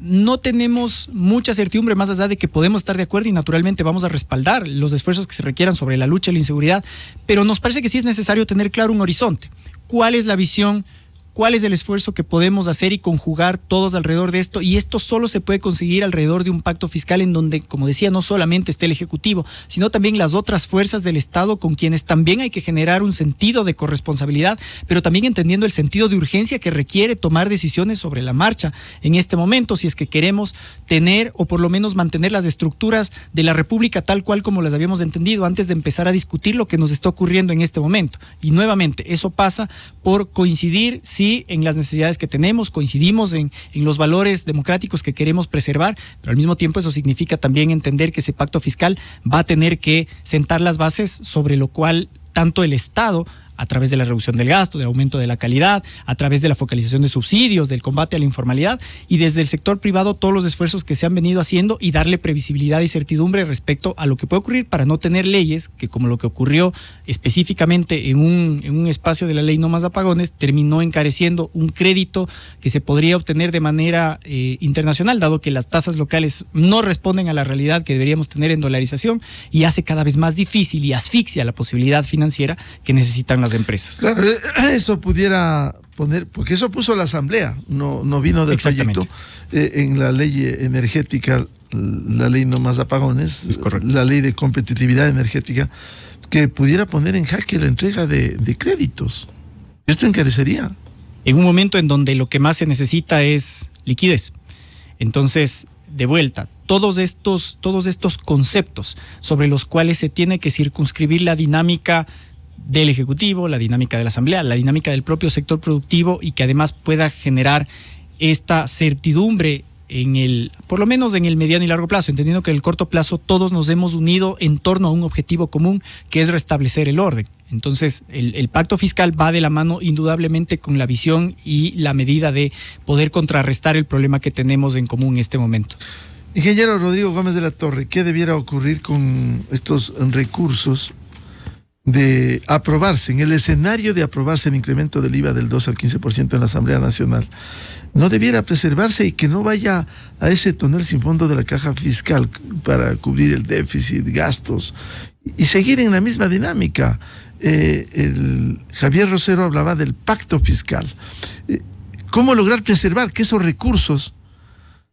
no tenemos mucha certidumbre más allá de que podemos estar de acuerdo y naturalmente vamos a respaldar los esfuerzos que se requieran sobre la lucha a la inseguridad, pero nos parece que sí es necesario tener claro un horizonte. ¿Cuál es la visión? ¿Cuál es el esfuerzo que podemos hacer y conjugar todos alrededor de esto? Y esto solo se puede conseguir alrededor de un pacto fiscal en donde, como decía, no solamente esté el Ejecutivo, sino también las otras fuerzas del Estado con quienes también hay que generar un sentido de corresponsabilidad, pero también entendiendo el sentido de urgencia que requiere tomar decisiones sobre la marcha en este momento, si es que queremos tener o por lo menos mantener las estructuras de la República tal cual como las habíamos entendido antes de empezar a discutir lo que nos está ocurriendo en este momento. Y nuevamente, eso pasa por coincidir, sí, en las necesidades que tenemos, coincidimos en los valores democráticos que queremos preservar, pero al mismo tiempo eso significa también entender que ese pacto fiscal va a tener que sentar las bases sobre lo cual tanto el Estado, a través de la reducción del gasto, del aumento de la calidad, a través de la focalización de subsidios, del combate a la informalidad, y desde el sector privado todos los esfuerzos que se han venido haciendo y darle previsibilidad y certidumbre respecto a lo que puede ocurrir para no tener leyes que, como lo que ocurrió específicamente en un espacio de la ley No Más Apagones, terminó encareciendo un crédito que se podría obtener de manera internacional, dado que las tasas locales no responden a la realidad que deberíamos tener en dolarización, y hace cada vez más difícil y asfixia la posibilidad financiera que necesitan las empresas. Claro, eso pudiera poner, porque eso puso la Asamblea, no vino del proyecto, en la ley energética, la ley No Más Apagones, la ley de competitividad energética, que pudiera poner en jaque la entrega de créditos. Esto encarecería. En un momento en donde lo que más se necesita es liquidez. Entonces, de vuelta, todos estos conceptos sobre los cuales se tiene que circunscribir la dinámica del Ejecutivo, la dinámica de la Asamblea, la dinámica del propio sector productivo, y que además pueda generar esta certidumbre por lo menos en el mediano y largo plazo, entendiendo que en el corto plazo todos nos hemos unido en torno a un objetivo común, que es restablecer el orden. Entonces, el pacto fiscal va de la mano indudablemente con la visión y la medida de poder contrarrestar el problema que tenemos en común en este momento. Ingeniero Rodrigo Gómez de la Torre, ¿qué debiera ocurrir con estos recursos de aprobarse, en el escenario de aprobarse el incremento del IVA del 2 al 15% en la Asamblea Nacional? ¿No debiera preservarse y que no vaya a ese tonel sin fondo de la caja fiscal para cubrir el déficit, gastos, y seguir en la misma dinámica? Javier Rosero hablaba del pacto fiscal. ¿Cómo lograr preservar que esos recursos,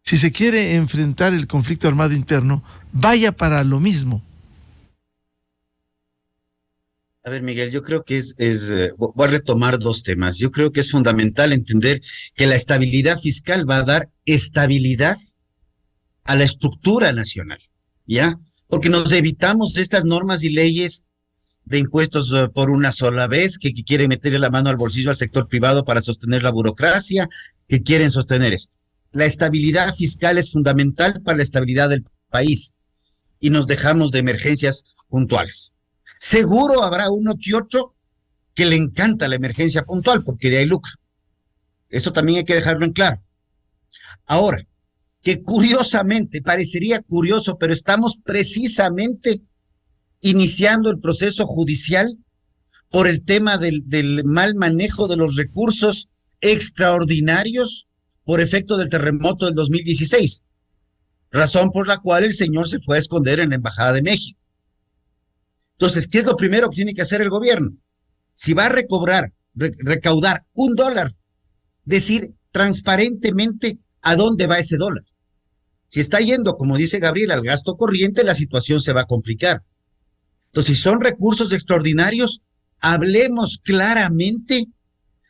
si se quiere enfrentar el conflicto armado interno, vaya para lo mismo? A ver, Miguel, yo creo que voy a retomar dos temas. Yo creo que es fundamental entender que la estabilidad fiscal va a dar estabilidad a la estructura nacional, ¿ya? Porque nos evitamos estas normas y leyes de impuestos por una sola vez, que quieren meterle la mano al bolsillo al sector privado para sostener la burocracia, que quieren sostener esto. La estabilidad fiscal es fundamental para la estabilidad del país y nos dejamos de emergencias puntuales. Seguro habrá uno que otro que le encanta la emergencia puntual porque de ahí lucra. Eso también hay que dejarlo en claro. Ahora, que curiosamente, parecería curioso, pero estamos precisamente iniciando el proceso judicial por el tema del mal manejo de los recursos extraordinarios por efecto del terremoto del 2016, razón por la cual el señor se fue a esconder en la Embajada de México. Entonces, ¿qué es lo primero que tiene que hacer el gobierno? Si va a recaudar $1, decir transparentemente a dónde va ese dólar. Si está yendo, como dice Gabriel, al gasto corriente, la situación se va a complicar. Entonces, si son recursos extraordinarios, hablemos claramente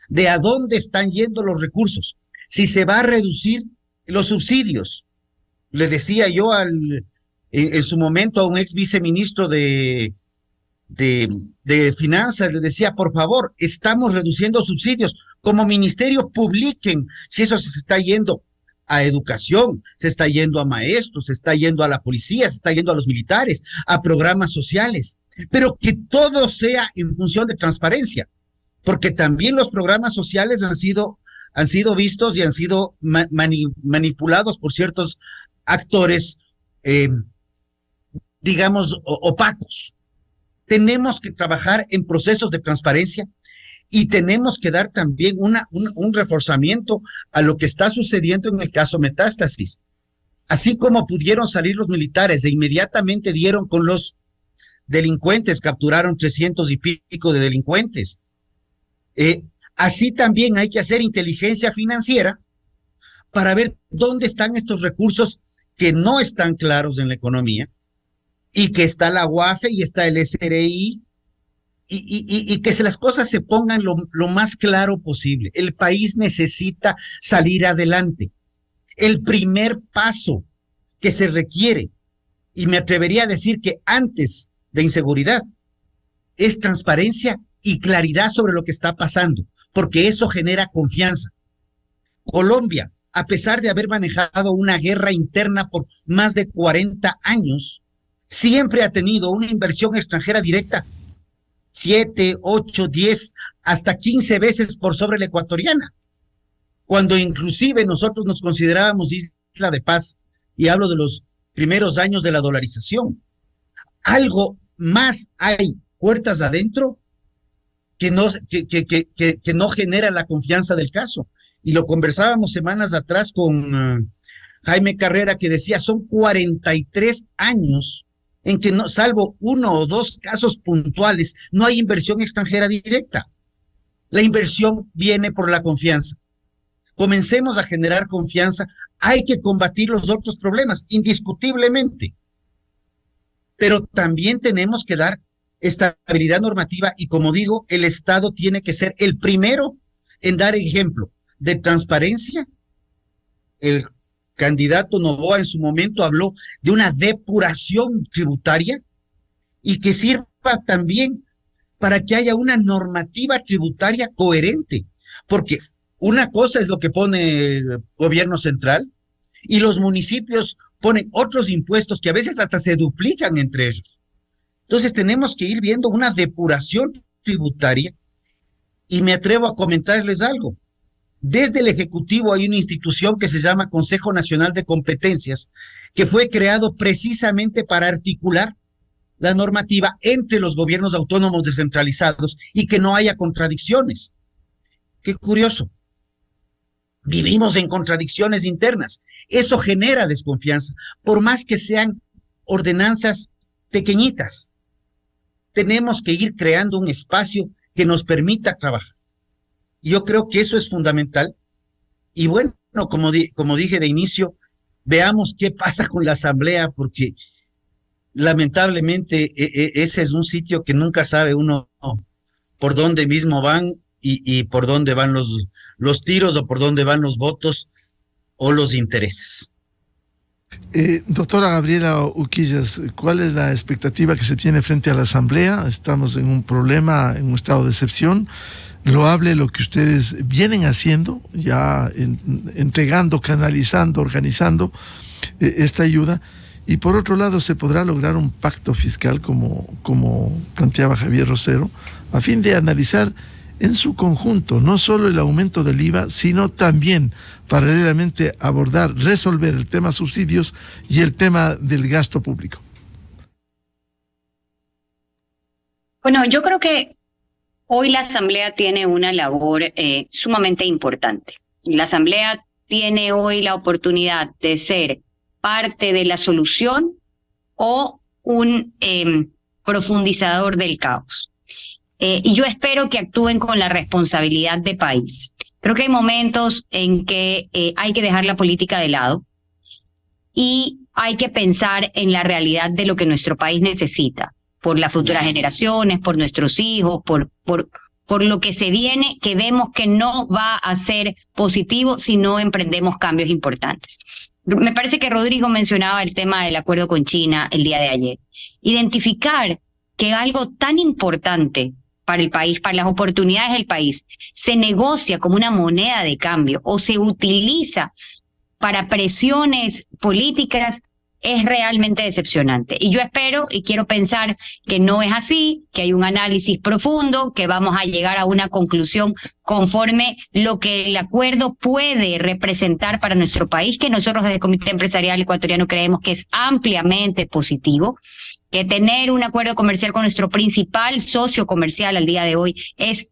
de a dónde están yendo los recursos. Si se va a reducir los subsidios. Le decía yo en su momento a un ex viceministro de Finanzas, le decía, por favor, estamos reduciendo subsidios. Como ministerio, publiquen si eso se está yendo a educación, se está yendo a maestros, se está yendo a la policía, se está yendo a los militares, a programas sociales, pero que todo sea en función de transparencia, porque también los programas sociales han sido vistos y han sido manipulados por ciertos actores, digamos, opacos. Tenemos que trabajar en procesos de transparencia y tenemos que dar también un reforzamiento a lo que está sucediendo en el caso Metástasis. Así como pudieron salir los militares e inmediatamente dieron con los delincuentes, capturaron 300 y pico de delincuentes. Así también hay que hacer inteligencia financiera para ver dónde están estos recursos que no están claros en la economía y que está la UAFE y está el SRI y que las cosas se pongan lo más claro posible. El país necesita salir adelante. El primer paso que se requiere, y me atrevería a decir que antes de inseguridad, es transparencia y claridad sobre lo que está pasando, porque eso genera confianza. Colombia, a pesar de haber manejado una guerra interna por más de 40 años, siempre ha tenido una inversión extranjera directa 7, 8, 10, hasta 15 veces por sobre la ecuatoriana, cuando inclusive nosotros nos considerábamos isla de paz, y hablo de los primeros años de la dolarización. Algo más hay puertas adentro que no genera la confianza del caso. Y lo conversábamos semanas atrás con Jaime Carrera, que decía, son 43 años en que no, salvo 1 o 2 casos puntuales, no hay inversión extranjera directa. La inversión viene por la confianza. Comencemos a generar confianza. Hay que combatir los otros problemas, indiscutiblemente. Pero también tenemos que dar estabilidad normativa y, como digo, el Estado tiene que ser el primero en dar ejemplo de transparencia. El candidato Noboa en su momento habló de una depuración tributaria y que sirva también para que haya una normativa tributaria coherente, porque una cosa es lo que pone el gobierno central y los municipios ponen otros impuestos que a veces hasta se duplican entre ellos. Entonces tenemos que ir viendo una depuración tributaria y me atrevo a comentarles algo. Desde el Ejecutivo hay una institución que se llama Consejo Nacional de Competencias, que fue creado precisamente para articular la normativa entre los gobiernos autónomos descentralizados y que no haya contradicciones. Qué curioso. Vivimos en contradicciones internas. Eso genera desconfianza, por más que sean ordenanzas pequeñitas. Tenemos que ir creando un espacio que nos permita trabajar. Yo creo que eso es fundamental. Y bueno, como dije de inicio, veamos qué pasa con la Asamblea, porque lamentablemente ese es un sitio que nunca sabe uno por dónde mismo van y por dónde van los tiros o por dónde van los votos o los intereses. Doctora Gabriela Uquillas, ¿cuál es la expectativa que se tiene frente a la Asamblea? Estamos en un problema, en un estado de excepción. Loable lo que ustedes vienen haciendo, ya entregando, canalizando, organizando esta ayuda. Y por otro lado, ¿se podrá lograr un pacto fiscal como planteaba Javier Rosero, a fin de analizar en su conjunto no solo el aumento del IVA, sino también paralelamente abordar, resolver el tema subsidios y el tema del gasto público? Bueno, yo creo que hoy la Asamblea tiene una labor sumamente importante. La Asamblea tiene hoy la oportunidad de ser parte de la solución o un profundizador del caos. Y yo espero que actúen con la responsabilidad de país. Creo que hay momentos en que hay que dejar la política de lado y hay que pensar en la realidad de lo que nuestro país necesita, por las futuras generaciones, por nuestros hijos, por lo que se viene, que vemos que no va a ser positivo si no emprendemos cambios importantes. Me parece que Rodrigo mencionaba el tema del acuerdo con China el día de ayer. Identificar que algo tan importante para el país, para las oportunidades del país, se negocia como una moneda de cambio o se utiliza para presiones políticas es realmente decepcionante. Y yo espero y quiero pensar que no es así, que hay un análisis profundo, que vamos a llegar a una conclusión conforme lo que el acuerdo puede representar para nuestro país, que nosotros desde el Comité Empresarial Ecuatoriano creemos que es ampliamente positivo, que tener un acuerdo comercial con nuestro principal socio comercial al día de hoy es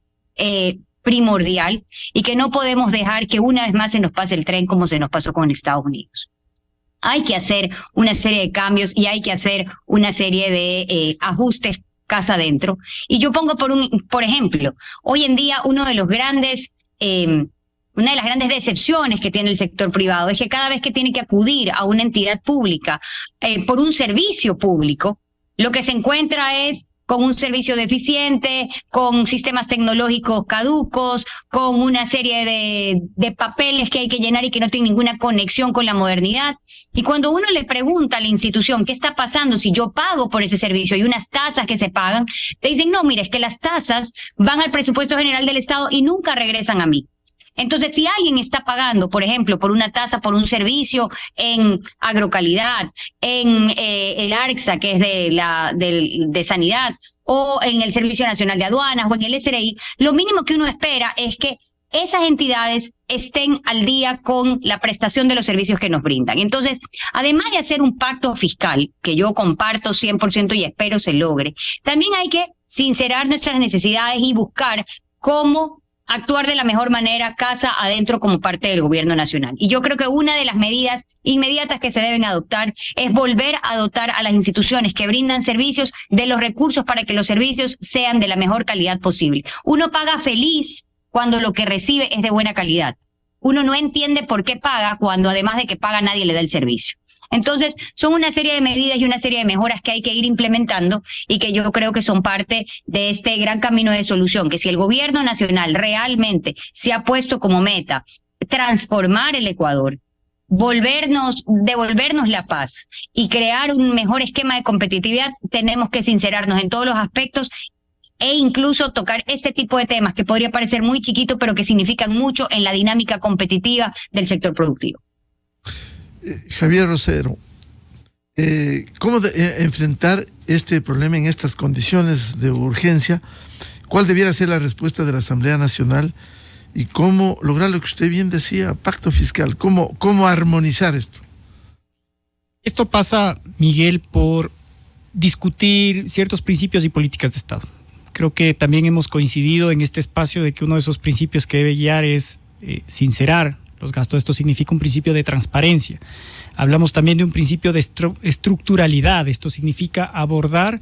primordial y que no podemos dejar que una vez más se nos pase el tren como se nos pasó con Estados Unidos. Hay que hacer una serie de cambios y hay que hacer una serie de ajustes casa adentro. Y yo pongo por ejemplo, hoy en día una de las grandes decepciones que tiene el sector privado es que cada vez que tiene que acudir a una entidad pública por un servicio público, lo que se encuentra es con un servicio deficiente, con sistemas tecnológicos caducos, con una serie de papeles que hay que llenar y que no tienen ninguna conexión con la modernidad. Y cuando uno le pregunta a la institución qué está pasando si yo pago por ese servicio y unas tasas que se pagan, te dicen, no, mira, es que las tasas van al presupuesto general del Estado y nunca regresan a mí. Entonces, si alguien está pagando, por ejemplo, por una tasa, por un servicio en agrocalidad, en el ARCSA, que es de sanidad, o en el Servicio Nacional de Aduanas, o en el SRI, lo mínimo que uno espera es que esas entidades estén al día con la prestación de los servicios que nos brindan. Entonces, además de hacer un pacto fiscal, que yo comparto 100% y espero se logre, también hay que sincerar nuestras necesidades y buscar cómo actuar de la mejor manera casa adentro como parte del gobierno nacional. Y yo creo que una de las medidas inmediatas que se deben adoptar es volver a dotar a las instituciones que brindan servicios de los recursos para que los servicios sean de la mejor calidad posible. Uno paga feliz cuando lo que recibe es de buena calidad. Uno no entiende por qué paga cuando además de que paga nadie le da el servicio. Entonces, son una serie de medidas y una serie de mejoras que hay que ir implementando y que yo creo que son parte de este gran camino de solución, que si el gobierno nacional realmente se ha puesto como meta transformar el Ecuador, devolvernos la paz y crear un mejor esquema de competitividad, tenemos que sincerarnos en todos los aspectos e incluso tocar este tipo de temas que podría parecer muy chiquito, pero que significan mucho en la dinámica competitiva del sector productivo. Javier Rosero, ¿cómo enfrentar este problema en estas condiciones de urgencia? ¿Cuál debiera ser la respuesta de la Asamblea Nacional? ¿Y cómo lograr lo que usted bien decía, pacto fiscal? ¿Cómo armonizar esto? Esto pasa, Miguel, por discutir ciertos principios y políticas de Estado. Creo que también hemos coincidido en este espacio de que uno de esos principios que debe guiar es sincerar los gastos. Esto significa un principio de transparencia. Hablamos también de un principio de estructuralidad. Esto significa abordar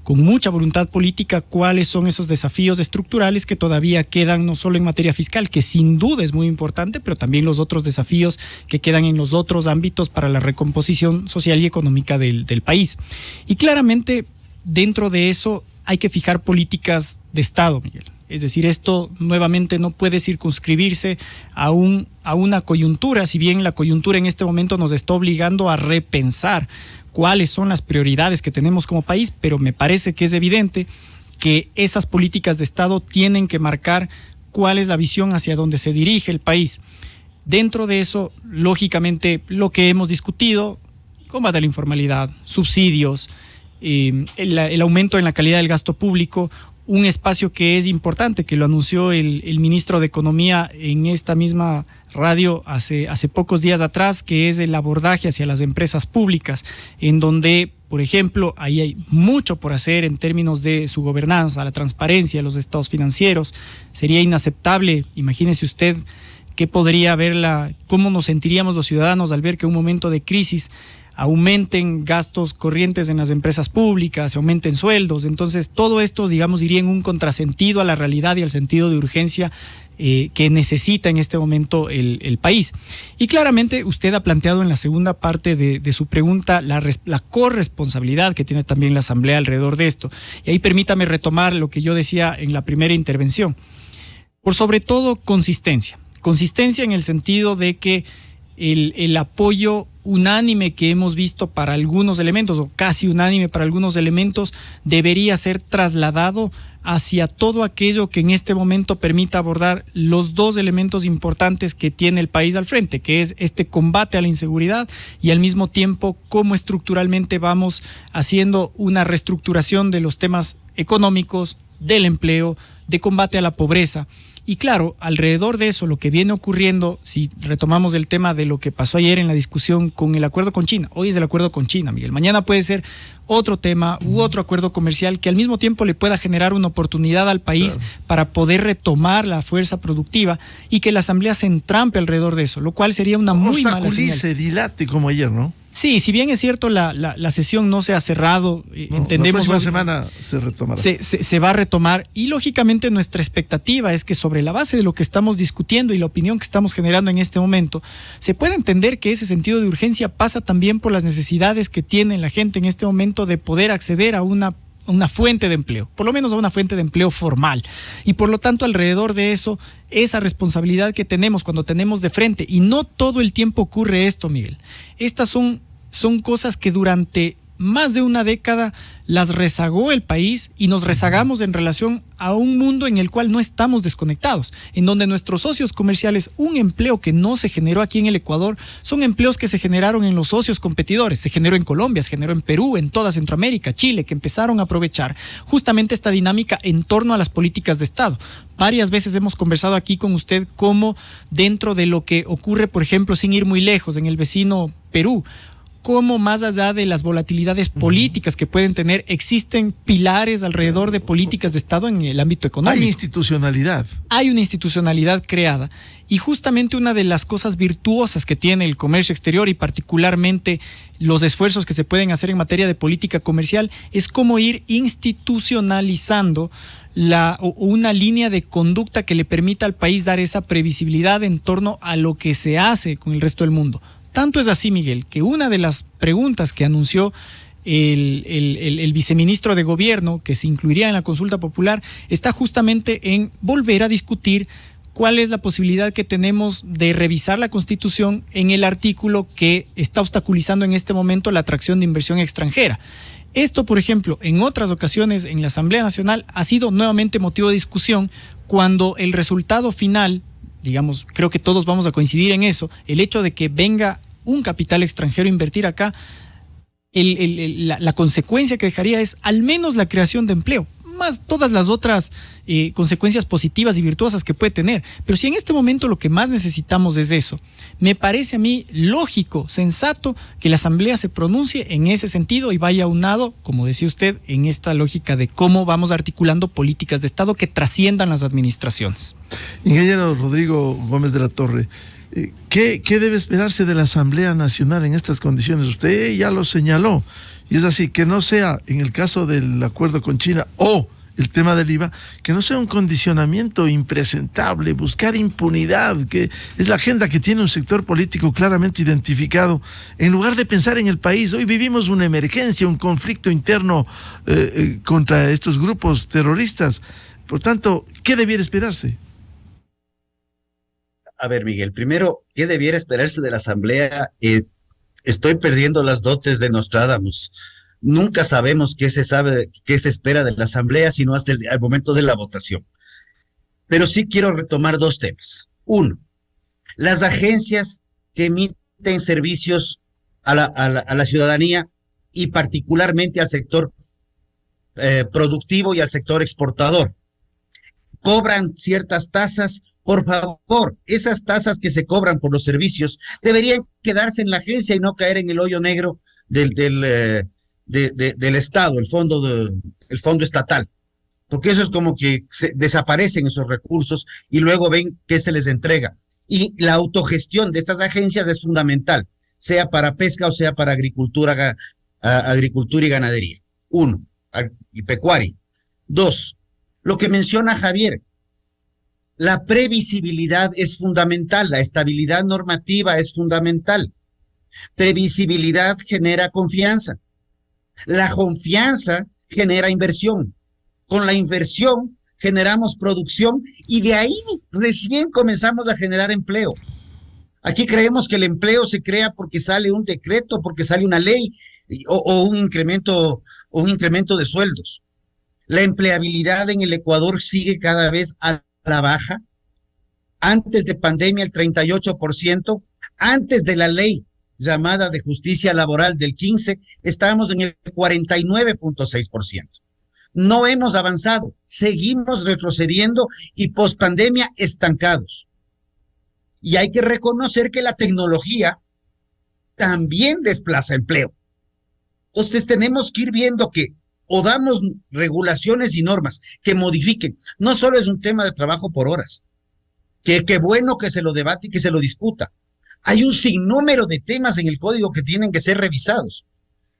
con mucha voluntad política cuáles son esos desafíos estructurales que todavía quedan, no solo en materia fiscal, que sin duda es muy importante, pero también los otros desafíos que quedan en los otros ámbitos para la recomposición social y económica del país. Y claramente, dentro de eso, hay que fijar políticas de Estado, Miguel. Es decir, esto nuevamente no puede circunscribirse a una coyuntura, si bien la coyuntura en este momento nos está obligando a repensar cuáles son las prioridades que tenemos como país, pero me parece que es evidente que esas políticas de Estado tienen que marcar cuál es la visión hacia donde se dirige el país. Dentro de eso, lógicamente, lo que hemos discutido, combate a la informalidad, subsidios, el aumento en la calidad del gasto público, un espacio que es importante, que lo anunció el ministro de Economía en esta misma radio hace pocos días atrás, que es el abordaje hacia las empresas públicas, en donde, por ejemplo, ahí hay mucho por hacer en términos de su gobernanza, la transparencia, los estados financieros. Sería inaceptable, imagínese usted, cómo nos sentiríamos los ciudadanos al ver que en un momento de crisis aumenten gastos corrientes en las empresas públicas, se aumenten sueldos. Entonces, todo esto, digamos, iría en un contrasentido a la realidad y al sentido de urgencia que necesita en este momento el país. Y claramente usted ha planteado en la segunda parte de su pregunta la corresponsabilidad que tiene también la Asamblea alrededor de esto. Y ahí permítame retomar lo que yo decía en la primera intervención. Por sobre todo, consistencia. Consistencia en el sentido de que el apoyo unánime que hemos visto para algunos elementos, o casi unánime para algunos elementos, debería ser trasladado hacia todo aquello que en este momento permita abordar los dos elementos importantes que tiene el país al frente, que es este combate a la inseguridad y al mismo tiempo cómo estructuralmente vamos haciendo una reestructuración de los temas económicos, del empleo, de combate a la pobreza. Y claro, alrededor de eso, lo que viene ocurriendo, si retomamos el tema de lo que pasó ayer en la discusión con el acuerdo con China, hoy es el acuerdo con China, Miguel, mañana puede ser otro tema u otro acuerdo comercial que al mismo tiempo le pueda generar una oportunidad al país para poder retomar la fuerza productiva y que la Asamblea se entrampe alrededor de eso, lo cual sería una muy mala señal. Dilate como ayer, ¿no? Sí, si bien es cierto la sesión no se ha cerrado, entendemos... La próxima semana se retomará. Se va a retomar y lógicamente nuestra expectativa es que sobre la base de lo que estamos discutiendo y la opinión que estamos generando en este momento, se puede entender que ese sentido de urgencia pasa también por las necesidades que tiene la gente en este momento de poder acceder a una fuente de empleo, por lo menos a una fuente de empleo formal. Y por lo tanto, alrededor de eso, esa responsabilidad que tenemos cuando tenemos de frente, y no todo el tiempo ocurre esto, Miguel. Estas son cosas que durante más de una década las rezagó el país y nos rezagamos en relación a un mundo en el cual no estamos desconectados, en donde nuestros socios comerciales, un empleo que no se generó aquí en el Ecuador, son empleos que se generaron en los socios competidores, se generó en Colombia, se generó en Perú, en toda Centroamérica, Chile, que empezaron a aprovechar justamente esta dinámica en torno a las políticas de Estado. Varias veces hemos conversado aquí con usted cómo dentro de lo que ocurre, por ejemplo, sin ir muy lejos, en el vecino Perú, cómo más allá de las volatilidades políticas que pueden tener, existen pilares alrededor de políticas de Estado en el ámbito económico. Hay institucionalidad. Hay una institucionalidad creada y justamente una de las cosas virtuosas que tiene el comercio exterior y particularmente los esfuerzos que se pueden hacer en materia de política comercial es cómo ir institucionalizando una línea de conducta que le permita al país dar esa previsibilidad en torno a lo que se hace con el resto del mundo. Tanto es así, Miguel, que una de las preguntas que anunció el viceministro de Gobierno, que se incluiría en la consulta popular, está justamente en volver a discutir cuál es la posibilidad que tenemos de revisar la Constitución en el artículo que está obstaculizando en este momento la atracción de inversión extranjera. Esto, por ejemplo, en otras ocasiones en la Asamblea Nacional ha sido nuevamente motivo de discusión cuando el resultado final, digamos, creo que todos vamos a coincidir en eso, el hecho de que venga un capital extranjero a invertir acá, la consecuencia que dejaría es al menos la creación de empleo, más todas las otras consecuencias positivas y virtuosas que puede tener. Pero si en este momento lo que más necesitamos es eso, me parece a mí lógico, sensato, que la Asamblea se pronuncie en ese sentido y vaya aunado, como decía usted, en esta lógica de cómo vamos articulando políticas de Estado que trasciendan las administraciones. Ingeniero Rodrigo Gómez de la Torre, ¿qué debe esperarse de la Asamblea Nacional en estas condiciones? Usted ya lo señaló, y es así, que no sea, en el caso del acuerdo con China o el tema del IVA, que no sea un condicionamiento impresentable, buscar impunidad, que es la agenda que tiene un sector político claramente identificado, en lugar de pensar en el país. Hoy vivimos una emergencia, un conflicto interno contra estos grupos terroristas. Por tanto, ¿qué debiera esperarse? A ver, Miguel, primero, ¿qué debiera esperarse de la Asamblea? Estoy perdiendo las dotes de Nostradamus. Nunca sabemos qué se espera de la Asamblea, sino hasta el momento de la votación. Pero sí quiero retomar dos temas. Uno, las agencias que emiten servicios a la ciudadanía y particularmente al sector productivo y al sector exportador. Cobran ciertas tasas. Por favor, esas tasas que se cobran por los servicios deberían quedarse en la agencia y no caer en el hoyo negro del Estado, el fondo estatal, porque eso es como que desaparecen esos recursos y luego ven qué se les entrega. Y la autogestión de estas agencias es fundamental, sea para pesca o sea para agricultura y ganadería. Uno, y pecuaria. Dos, lo que menciona Javier, la previsibilidad es fundamental, la estabilidad normativa es fundamental. Previsibilidad genera confianza. La confianza genera inversión. Con la inversión generamos producción y de ahí recién comenzamos a generar empleo. Aquí creemos que el empleo se crea porque sale un decreto, porque sale una ley o un incremento de sueldos. La empleabilidad en el Ecuador sigue cada vez a la baja. Antes de pandemia el 38%, antes de la ley llamada de justicia laboral del 15, estábamos en el 49.6%. No hemos avanzado, seguimos retrocediendo y pospandemia estancados. Y hay que reconocer que la tecnología también desplaza empleo. Entonces tenemos que ir viendo que o damos regulaciones y normas que modifiquen. No solo es un tema de trabajo por horas, que bueno que se lo debate y que se lo discuta. Hay un sinnúmero de temas en el código que tienen que ser revisados,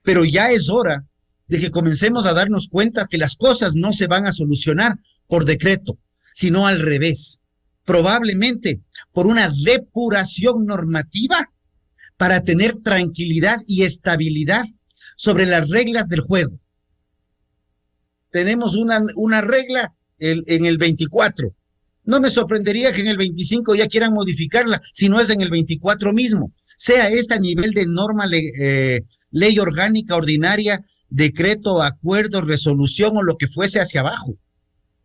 pero ya es hora de que comencemos a darnos cuenta que las cosas no se van a solucionar por decreto, sino al revés, probablemente por una depuración normativa para tener tranquilidad y estabilidad sobre las reglas del juego. Tenemos una regla en el 24. No me sorprendería que en el 25 ya quieran modificarla, si no es en el 24 mismo. Sea esta a nivel de norma, ley orgánica ordinaria, decreto, acuerdo, resolución o lo que fuese hacia abajo.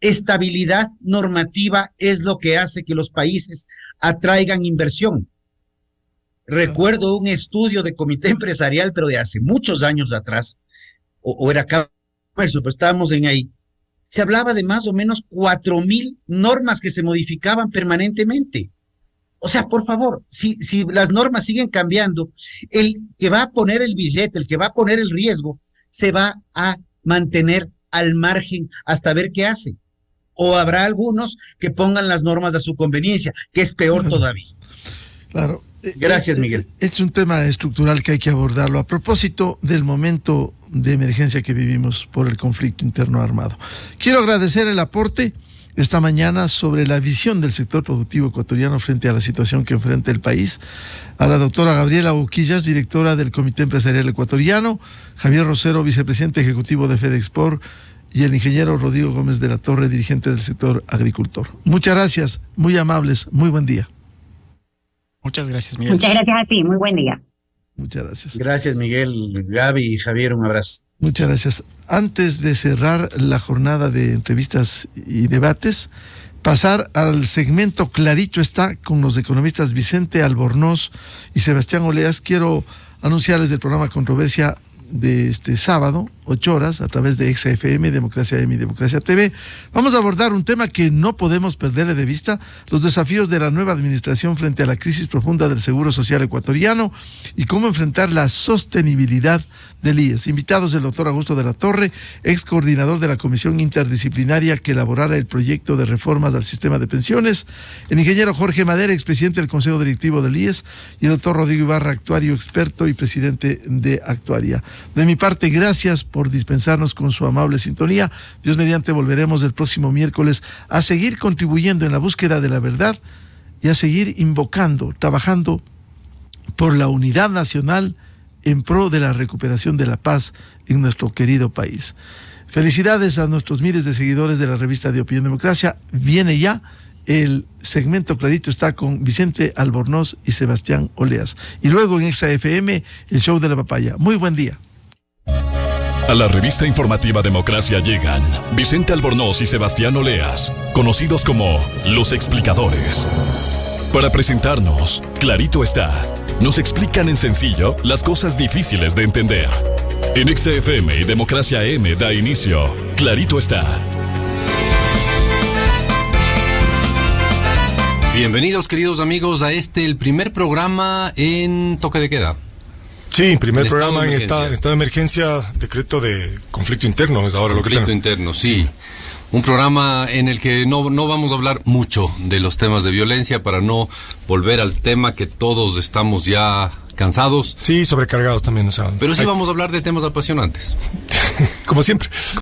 Estabilidad normativa es lo que hace que los países atraigan inversión. Recuerdo un estudio de comité empresarial, pero de hace muchos años atrás, o era comercio, pero estábamos en ahí. Se hablaba de más o menos 4,000 normas que se modificaban permanentemente. O sea, por favor, si las normas siguen cambiando, el que va a poner el billete, el que va a poner el riesgo, se va a mantener al margen hasta ver qué hace. O habrá algunos que pongan las normas a su conveniencia, que es peor todavía. Claro. Gracias, Miguel. Este es un tema estructural que hay que abordarlo a propósito del momento de emergencia que vivimos por el conflicto interno armado. Quiero agradecer el aporte esta mañana sobre la visión del sector productivo ecuatoriano frente a la situación que enfrenta el país a la doctora Gabriela Boquillas, directora del Comité Empresarial Ecuatoriano, Javier Rosero, vicepresidente ejecutivo de FedExport, y el ingeniero Rodrigo Gómez de la Torre, dirigente del sector agricultor. Muchas gracias, muy amables, muy buen día. Muchas gracias, Miguel. Muchas gracias a ti, muy buen día. Muchas gracias. Gracias, Miguel, Gaby y Javier, un abrazo. Muchas gracias. Antes de cerrar la jornada de entrevistas y debates, pasar al segmento Clarito está con los economistas Vicente Albornoz y Sebastián Oleas. Quiero anunciarles del programa Controversia de este sábado, 8 horas, a través de XFM, Democracia M y Democracia TV. Vamos a abordar un tema que no podemos perderle de vista: los desafíos de la nueva administración frente a la crisis profunda del Seguro Social ecuatoriano y cómo enfrentar la sostenibilidad del IES. Invitados el doctor Augusto de la Torre, ex coordinador de la comisión interdisciplinaria que elaborara el proyecto de reformas al sistema de pensiones, el ingeniero Jorge Madera, expresidente del Consejo Directivo del IES, y el doctor Rodrigo Ibarra, actuario experto y presidente de Actuaria. De mi parte, gracias por dispensarnos con su amable sintonía. Dios mediante, volveremos el próximo miércoles a seguir contribuyendo en la búsqueda de la verdad y a seguir invocando, trabajando por la unidad nacional en pro de la recuperación de la paz en nuestro querido país. Felicidades a nuestros miles de seguidores de la revista de Opinión Democracia. Viene ya el segmento Clarito está con Vicente Albornoz y Sebastián Oleas. Y luego en XFM, el show de la papaya. Muy buen día. A la revista informativa Democracia llegan Vicente Albornoz y Sebastián Oleas, conocidos como Los Explicadores. Para presentarnos, Clarito está. Nos explican en sencillo las cosas difíciles de entender. En XFM y Democracia M da inicio Clarito está. Bienvenidos, queridos amigos, a el primer programa en toque de queda. Sí, primer programa en estado de emergencia, decreto de conflicto interno, es ahora lo que tenemos. Conflicto interno, sí. Un programa en el que no vamos a hablar mucho de los temas de violencia para no volver al tema que todos estamos ya cansados. Sí, sobrecargados también. O sea, pero sí vamos a hablar de temas apasionantes. Como siempre.